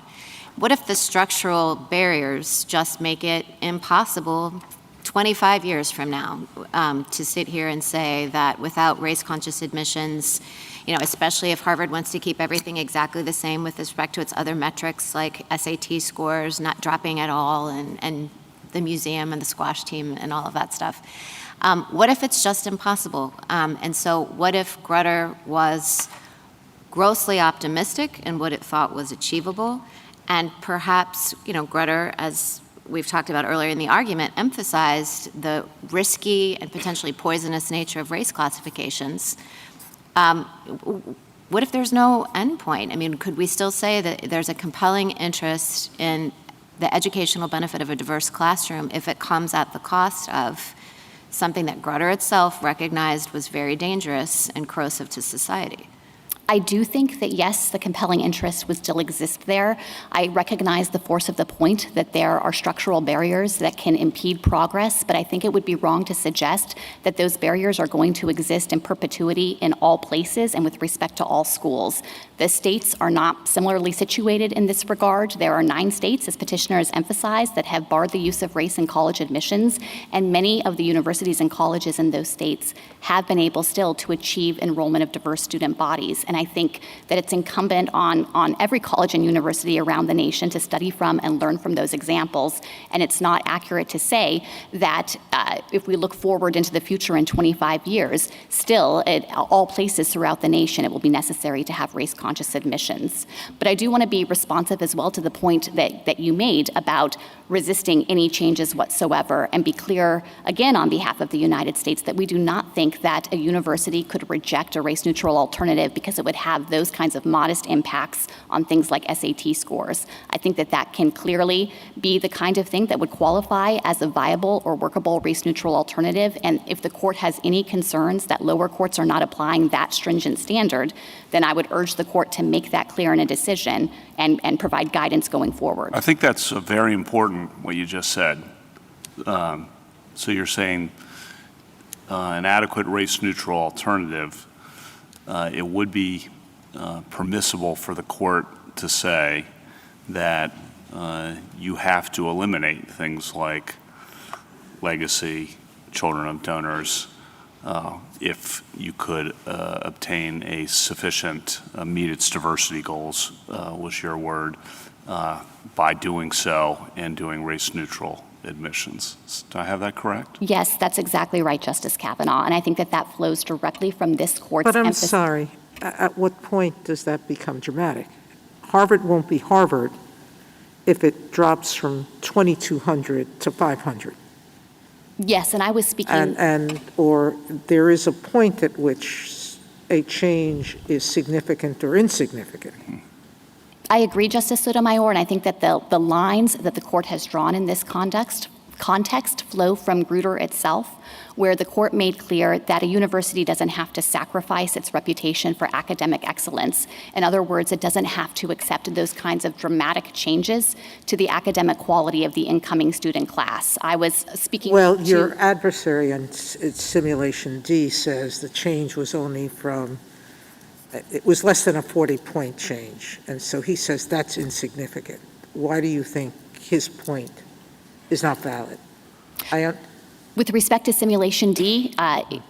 What if the structural barriers just make it impossible 25 years from now to sit here and say that without race-conscious admissions, especially if Harvard wants to keep everything exactly the same with respect to its other metrics like SAT scores not dropping at all and the museum and the squash team and all of that stuff. What if it's just impossible? And so what if Grutter was grossly optimistic in what it thought was achievable, and perhaps, Grutter, as we've talked about earlier in the argument, emphasized the risky and potentially poisonous nature of race classifications. What if there's no endpoint? Could we still say that there's a compelling interest in the educational benefit of a diverse classroom if it comes at the cost of something that Grutter itself recognized was very dangerous and corrosive to society? I do think that, yes, the compelling interest would still exist there. I recognize the force of the point that there are structural barriers that can impede progress, but I think it would be wrong to suggest that those barriers are going to exist in perpetuity in all places and with respect to all schools. The states are not similarly situated in this regard. There are 9 states, as petitioners emphasized, that have barred the use of race in college admissions, and many of the universities and colleges in those states have been able still to achieve enrollment of diverse student bodies. And I think that it's incumbent on every college and university around the nation to study from and learn from those examples. And it's not accurate to say that if we look forward into the future in 25 years, still at all places throughout the nation, it will be necessary to have race-conscious admissions. But I do want to be responsive as well to the point that you made about resisting any changes whatsoever, and be clear again on behalf of the United States that we do not think that a university could reject a race-neutral alternative because it would have those kinds of modest impacts on things like SAT scores. I think that can clearly be the kind of thing that would qualify as a viable or workable race-neutral alternative. And if the court has any concerns that lower courts are not applying that stringent standard, then I would urge the court to make that clear in a decision and provide guidance going forward. I think that's very important, what you just said. So you're saying an adequate race-neutral alternative, it would be permissible for the court to say that you have to eliminate things like legacy, children of donors, if you could obtain a sufficient, meet its diversity goals, was your word, by doing so and doing race-neutral admissions. Do I have that correct? Yes, that's exactly right, Justice Kavanaugh, and I think that that flows directly from this court's But I'm emphasis. sorry, at what point does that become dramatic? Harvard won't be Harvard if it drops from 2,200 to 500. Yes, and I was speaking. Or there is a point at which a change is significant or insignificant. I agree, Justice Sotomayor, and I think that the lines that the court has drawn in this context flow from Grutter itself, where the court made clear that a university doesn't have to sacrifice its reputation for academic excellence. In other words, it doesn't have to accept those kinds of dramatic changes to the academic quality of the incoming student class. I was speaking Well, to... your adversary on simulation D says the change was only from, it was less than a 40-point change, and so he says that's insignificant. Why do you think his point is not valid? With respect to simulation D,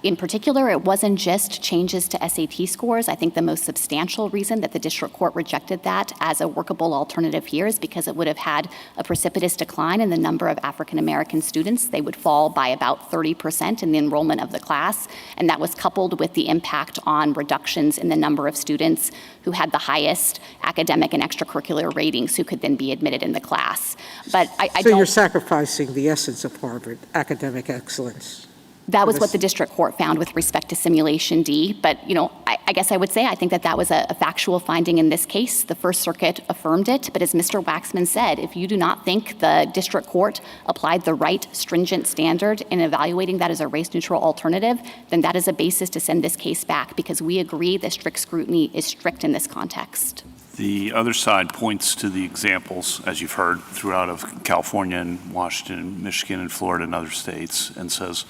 in particular, it wasn't just changes to SAT scores. I think the most substantial reason that the district court rejected that as a workable alternative here is because it would have had a precipitous decline in the number of African American students. They would fall by about 30% in the enrollment of the class, and that was coupled with the impact on reductions in the number of students who had the highest academic and extracurricular ratings who could then be admitted in the class. But I So don't... you're sacrificing the essence of Harvard, academic excellence. That was what the district court found with respect to simulation D. But, I guess I would say I think that was a factual finding in this case. The First Circuit affirmed it. But as Mr. Waxman said, if you do not think the district court applied the right stringent standard in evaluating that as a race-neutral alternative, then that is a basis to send this case back because we agree that strict scrutiny is strict in this context. The other side points to the examples, as you've heard, throughout of California and Washington and Michigan and Florida and other states, and says,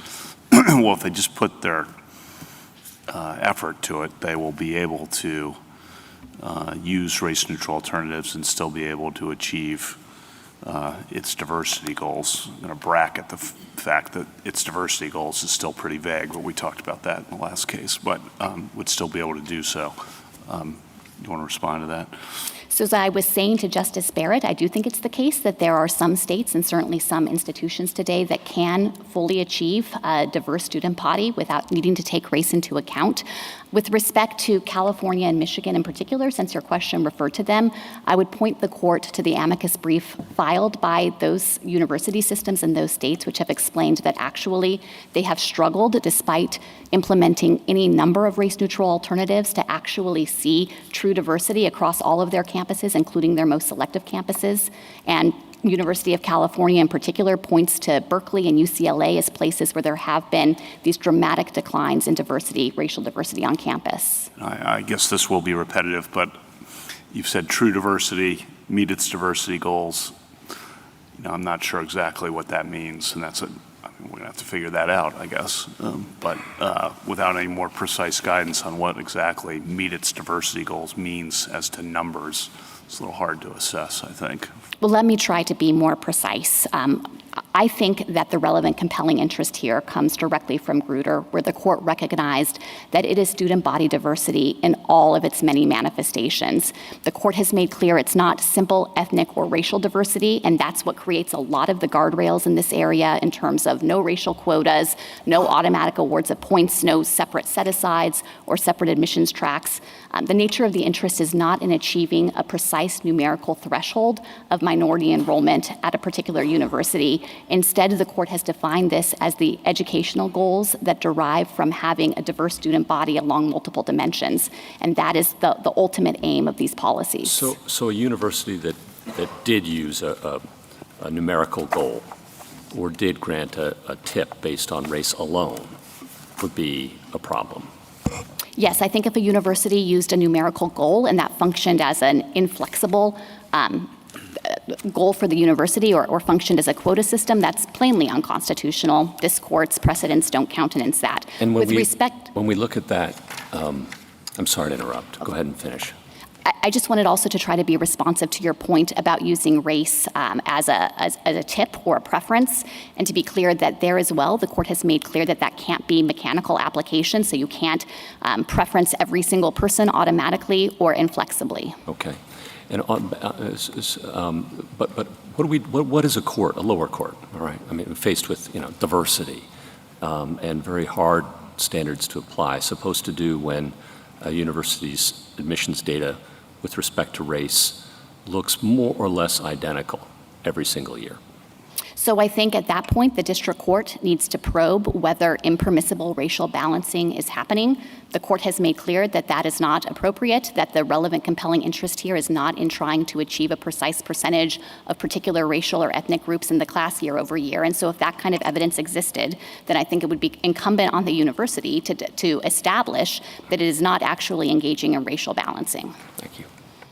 well, if they just put their effort to it, they will be able to use race-neutral alternatives and still be able to achieve its diversity goals. I'm going to bracket the fact that its diversity goals is still pretty vague, but we talked about that in the last case, but would still be able to do so. You want to respond to that? So as I was saying to Justice Barrett, I do think it's the case that there are some states and certainly some institutions today that can fully achieve a diverse student body without needing to take race into account. With respect to California and Michigan in particular, since your question referred to them, I would point the court to the amicus brief filed by those university systems in those states, which have explained that actually they have struggled despite implementing any number of race-neutral alternatives to actually see true diversity across all of their campuses, including their most selective campuses. And University of California in particular points to Berkeley and UCLA as places where there have been these dramatic declines in diversity, racial diversity on campus. I guess this will be repetitive, but you've said true diversity, meet its diversity goals. I'm not sure exactly what that means, and we're going to have to figure that out, I guess. But without any more precise guidance on what exactly meet its diversity goals means as to numbers, it's a little hard to assess, I think. Well, let me try to be more precise. I think that the relevant compelling interest here comes directly from Grutter, where the court recognized that it is student body diversity in all of its many manifestations. The court has made clear it's not simple ethnic or racial diversity, and that's what creates a lot of the guardrails in this area in terms of no racial quotas, no automatic awards of points, no separate set-asides or separate admissions tracks. The nature of the interest is not in achieving a precise numerical threshold of minority enrollment at a particular university. Instead, the court has defined this as the educational goals that derive from having a diverse student body along multiple dimensions. And that is the ultimate aim of these policies. So a university that did use a numerical goal or did grant a tip based on race alone would be a problem. Yes, I think if a university used a numerical goal and that functioned as an inflexible goal for the university or functioned as a quota system, that's plainly unconstitutional. This court's precedents don't countenance that. And when we look at that, I'm sorry to interrupt. Go ahead and finish. I just wanted also to try to be responsive to your point about using race as a tip or a preference, and to be clear that there as well, the court has made clear that that can't be mechanical application, so you can't preference every single person automatically or inflexibly. Okay. And but what is a court, a lower court? All right. I mean, faced with diversity and very hard standards to apply, supposed to do when a university's admissions data with respect to race looks more or less identical every single year? So I think at that point, the district court needs to probe whether impermissible racial balancing is happening. The court has made clear that that is not appropriate, that the relevant compelling interest here is not in trying to achieve a precise percentage of particular racial or ethnic groups in the class year over year. And so if that kind of evidence existed, then I think it would be incumbent on the university to establish that it is not actually engaging in racial balancing. Thank you.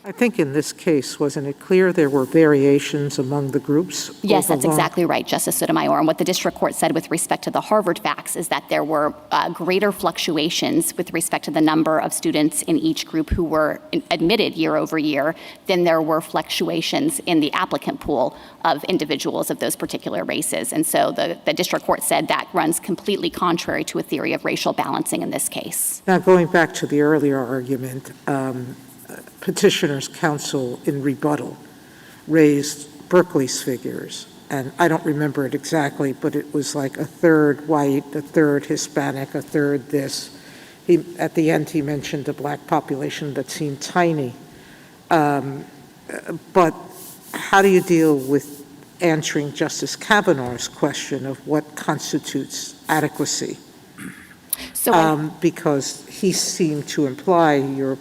I think in this case, wasn't it clear there were variations among the groups? Yes, that's exactly right, Justice Sotomayor. And what the district court said with respect to the Harvard facts is that there were greater fluctuations with respect to the number of students in each group who were admitted year over year than there were fluctuations in the applicant pool of individuals of those particular races. And so the district court said that runs completely contrary to a theory of racial balancing in this case. Now, going back to the earlier argument, Petitioner's counsel in rebuttal raised Berkeley's figures, and I don't remember it exactly, but it was like a third white, a third Hispanic, a third this. At the end, he mentioned a black population that seemed tiny. But how do you deal with answering Justice question of what constitutes adequacy? So because he seemed to imply, your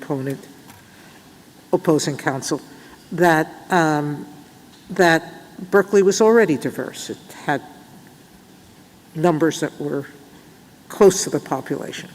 opposing counsel, that Berkeley was already diverse. It had numbers that were close to the population.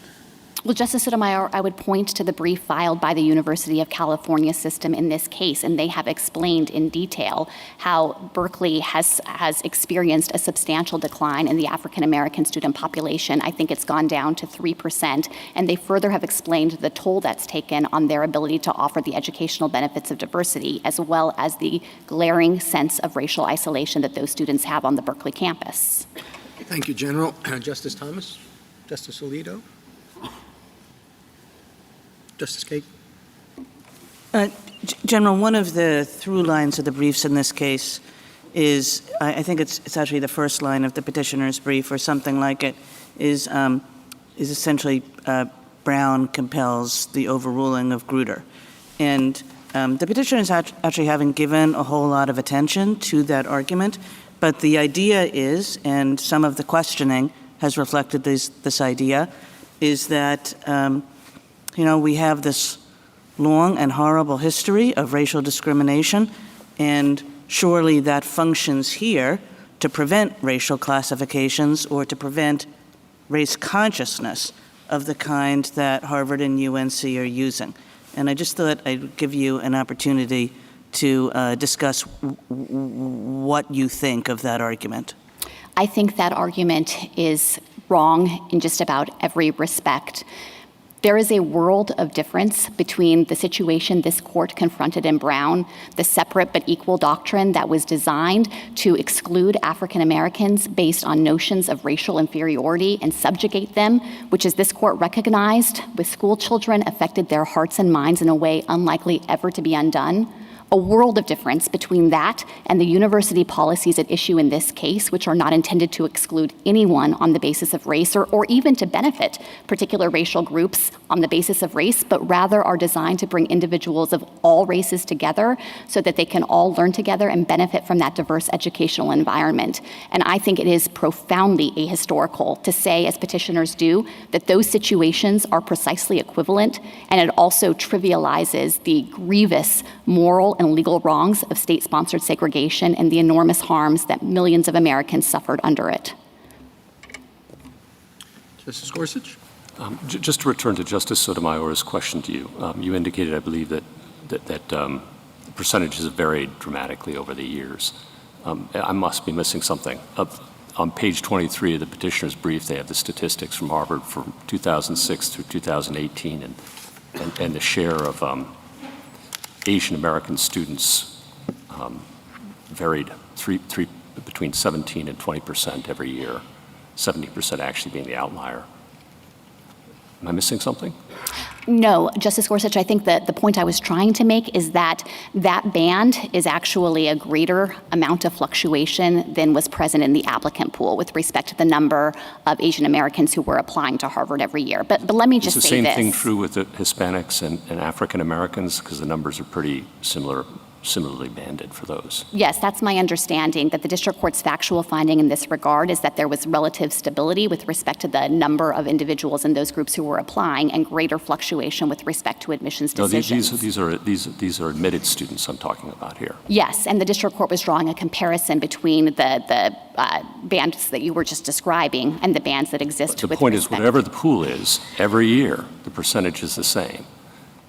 Well, Justice Sotomayor, I would point to the brief filed by the University of California system in this case, and they have explained in detail how Berkeley has experienced a substantial decline in the African-American student population. I think it's gone down to 3%, and they further have explained the toll that's taken on their ability to offer the educational benefits of diversity, as well as the glaring sense of racial isolation that those students have on the Berkeley campus. Thank you, General. Justice Thomas? Justice Alito? Justice Kagan? General, one of the through lines of the briefs in this case is, I think it's actually the first line of the petitioner's brief or something like it, is essentially Brown compels the overruling of Grutter. And the petitioners actually haven't given a whole lot of attention to that argument, but the idea is, and some of the questioning has reflected this idea, is that we have this long and horrible history of racial discrimination, and surely that functions here to prevent racial classifications or to prevent race consciousness of the kind that Harvard and UNC are using. And I just thought I'd give you an opportunity to discuss what you think of that argument. I think that argument is wrong in just about every respect. There is a world of difference between the situation this court confronted in Brown, the separate but equal doctrine that was designed to exclude African Americans based on notions of racial inferiority and subjugate them, which, as this court recognized, with school children affected their hearts and minds in a way unlikely ever to be undone. A world of difference between that and the university policies at issue in this case, which are not intended to exclude anyone on the basis of race or even to benefit particular racial groups on the basis of race, but rather are designed to bring individuals of all races together so that they can all learn together and benefit from that diverse educational environment. And I think it is profoundly ahistorical to say, as petitioners do, that those situations are precisely equivalent, and it also trivializes the grievous moral and legal wrongs of state-sponsored segregation and the enormous harms that millions of Americans suffered under it. Justice Gorsuch? Just to return to Justice Sotomayor's question to you, you indicated, I believe, that percentages have varied dramatically over the years. I must be missing something. On page 23 of the petitioner's brief, they have the statistics from Harvard from 2006 through 2018, and the share of Asian American students varied between 17 and 20% every year, 70% actually being the outlier. Am I missing something? No, Justice Gorsuch, I think that the point I was trying to make is that that band is actually a greater amount of fluctuation than was present in the applicant pool with respect to the number of Asian Americans who were applying to Harvard every year. But let me just say this. Is the same thing true with the Hispanics and African Americans? Because the numbers are pretty similarly banded for those. Yes, that's my understanding, that the district court's factual finding in this regard is that there was relative stability with respect to the number of individuals in those groups who were applying and greater fluctuation with respect to admissions decisions. No, these are admitted students I'm talking about here. Yes, and the district court was drawing a comparison between the bands that you were just describing and the bands that exist. The point is, whatever the pool is, every year the percentage is the same.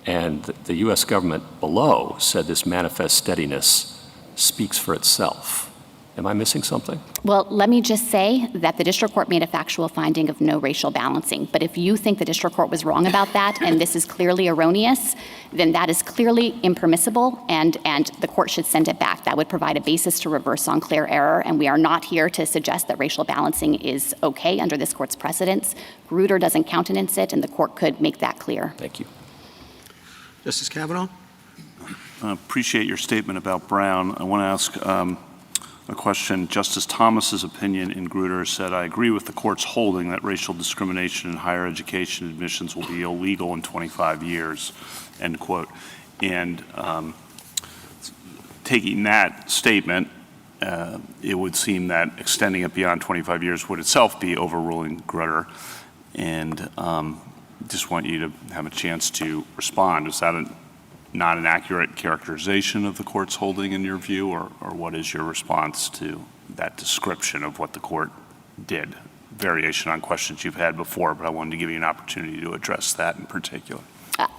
And the U.S. government below said this manifest steadiness speaks for itself. Am I missing something? Well, let me just say that the district court made a factual finding of no racial balancing. But if you think the district court was wrong about that and this is clearly erroneous, then that is clearly impermissible and the court should send it back. That would provide a basis to reverse on clear error. And we are not here to suggest that racial balancing is okay under this court's precedents. Grutter doesn't countenance it and the court could make that clear. Thank you. Justice Kavanaugh? I appreciate your statement about Brown. I want to ask a question. Justice Thomas's opinion in Grutter said, I agree with the court's holding that racial discrimination in higher education admissions will be illegal in 25 years, end quote. And taking that statement, it would seem that extending it beyond 25 years would itself be overruling Grutter. And just want you to have a chance to respond. Is that not an accurate characterization of the court's holding in your view, or what is your response to that description of what the court did? Variation on questions you've had before, but I wanted to give you an opportunity to address that in particular.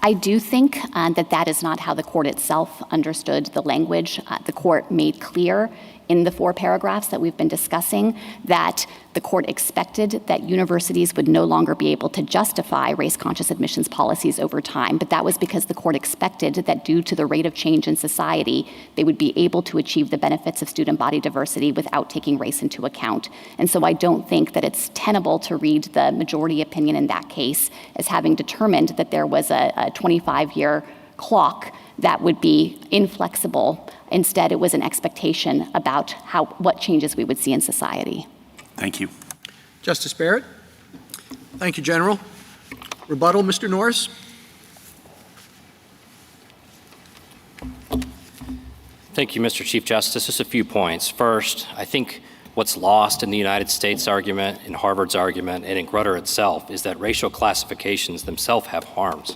I do think that is not how the court itself understood the language. The court made clear in the 4 paragraphs that we've been discussing that the court expected that universities would no longer be able to justify race-conscious admissions policies over time, but that was because the court expected that due to the rate of change in society, they would be able to achieve the benefits of student body diversity without taking race into account. And so I don't think that it's tenable to read the majority opinion in that case as having determined that there was a 25-year clock that would be inflexible. Instead, it was an expectation about what changes we would see in society. Thank you. Justice Barrett? Thank you, General. Rebuttal, Mr. Norris? Thank you, Mr. Chief Justice. Just a few points. First, I think what's lost in the United States argument, in Harvard's argument, and in Grutter itself is that racial classifications themselves have harms.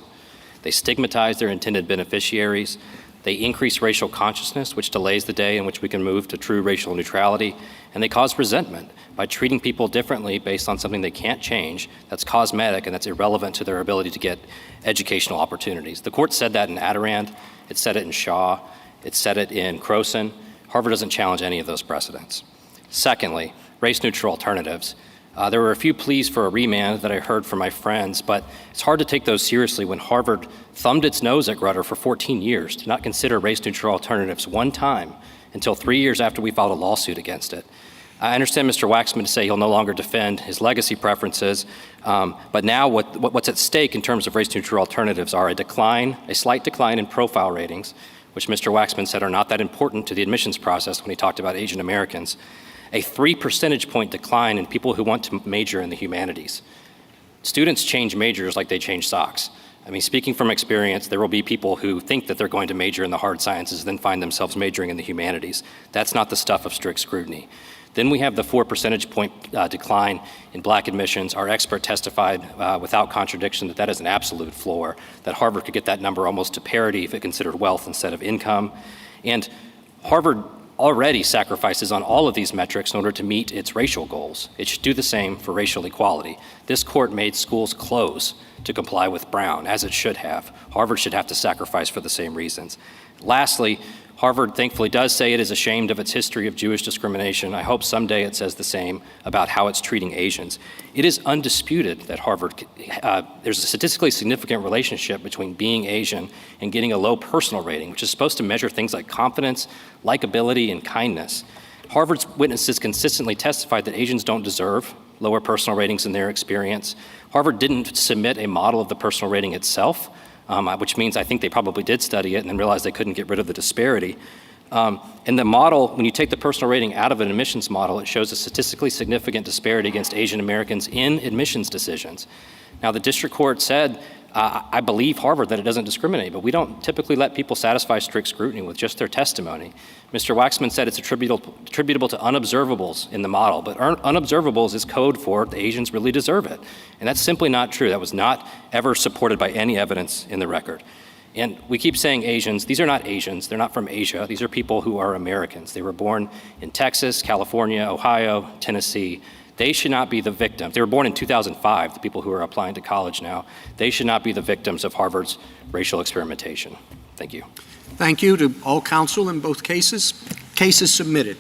They stigmatize their intended beneficiaries. They increase racial consciousness, which delays the day in which we can move to true racial neutrality. And they cause resentment by treating people differently based on something they can't change, that's cosmetic and that's irrelevant to their ability to get educational opportunities. The court said that in Adirond. It said it in Shaw. It said it in Croson. Harvard doesn't challenge any of those precedents. Secondly, race-neutral alternatives. There were a few pleas for a remand that I heard from my friends, but it's hard to take those seriously when Harvard thumbed its nose at Grutter for 14 years to not consider race-neutral alternatives one time until 3 years after we filed a lawsuit against it. I understand Mr. Waxman to say he'll no longer defend his legacy preferences, but now what's at stake in terms of race-neutral alternatives are a slight decline in profile ratings, which Mr. Waxman said are not that important to the admissions process when he talked about Asian Americans, a 3 percentage point decline in people who want to major in the humanities. Students change majors like they change socks. I mean, speaking from experience, there will be people who think that they're going to major in the hard sciences, then find themselves majoring in the humanities. That's not the stuff of strict scrutiny. Then we have the 4 percentage point decline in black admissions. Our expert testified without contradiction that that is an absolute floor, that Harvard could get that number almost to parity if it considered wealth instead of income. And Harvard already sacrifices on all of these metrics in order to meet its racial goals. It should do the same for racial equality. This court made schools close to comply with Brown, as it should have. Harvard should have to sacrifice for the same reasons. Lastly, Harvard thankfully does say it is ashamed of its history of Jewish discrimination. I hope someday it says the same about how it's treating Asians. It is undisputed that Harvard, there's a statistically significant relationship between being Asian and getting a low personal rating, which is supposed to measure things like confidence, likability, and kindness. Harvard's witnesses consistently testified that Asians don't deserve lower personal ratings in their experience. Harvard didn't submit a model of the personal rating itself, which means I think they probably did study it and then realized they couldn't get rid of the disparity. And the model, when you take the personal rating out of an admissions model, it shows a statistically significant disparity against Asian Americans in admissions decisions. Now, the district court said, I believe Harvard that it doesn't discriminate, but we don't typically let people satisfy strict scrutiny with just their testimony. Mr. Waxman said it's attributable to unobservables in the model, but unobservables is code for the Asians really deserve it. And that's simply not true. That was not ever supported by any evidence in the record. And we keep saying Asians. These are not Asians. They're not from Asia. These are people who are Americans. They were born in Texas, California, Ohio, Tennessee. They should not be the victims. They were born in 2005, the people who are applying to college now. They should not be the victims of Harvard's racial experimentation. Thank you. Thank you to all counsel in both cases. Case is submitted.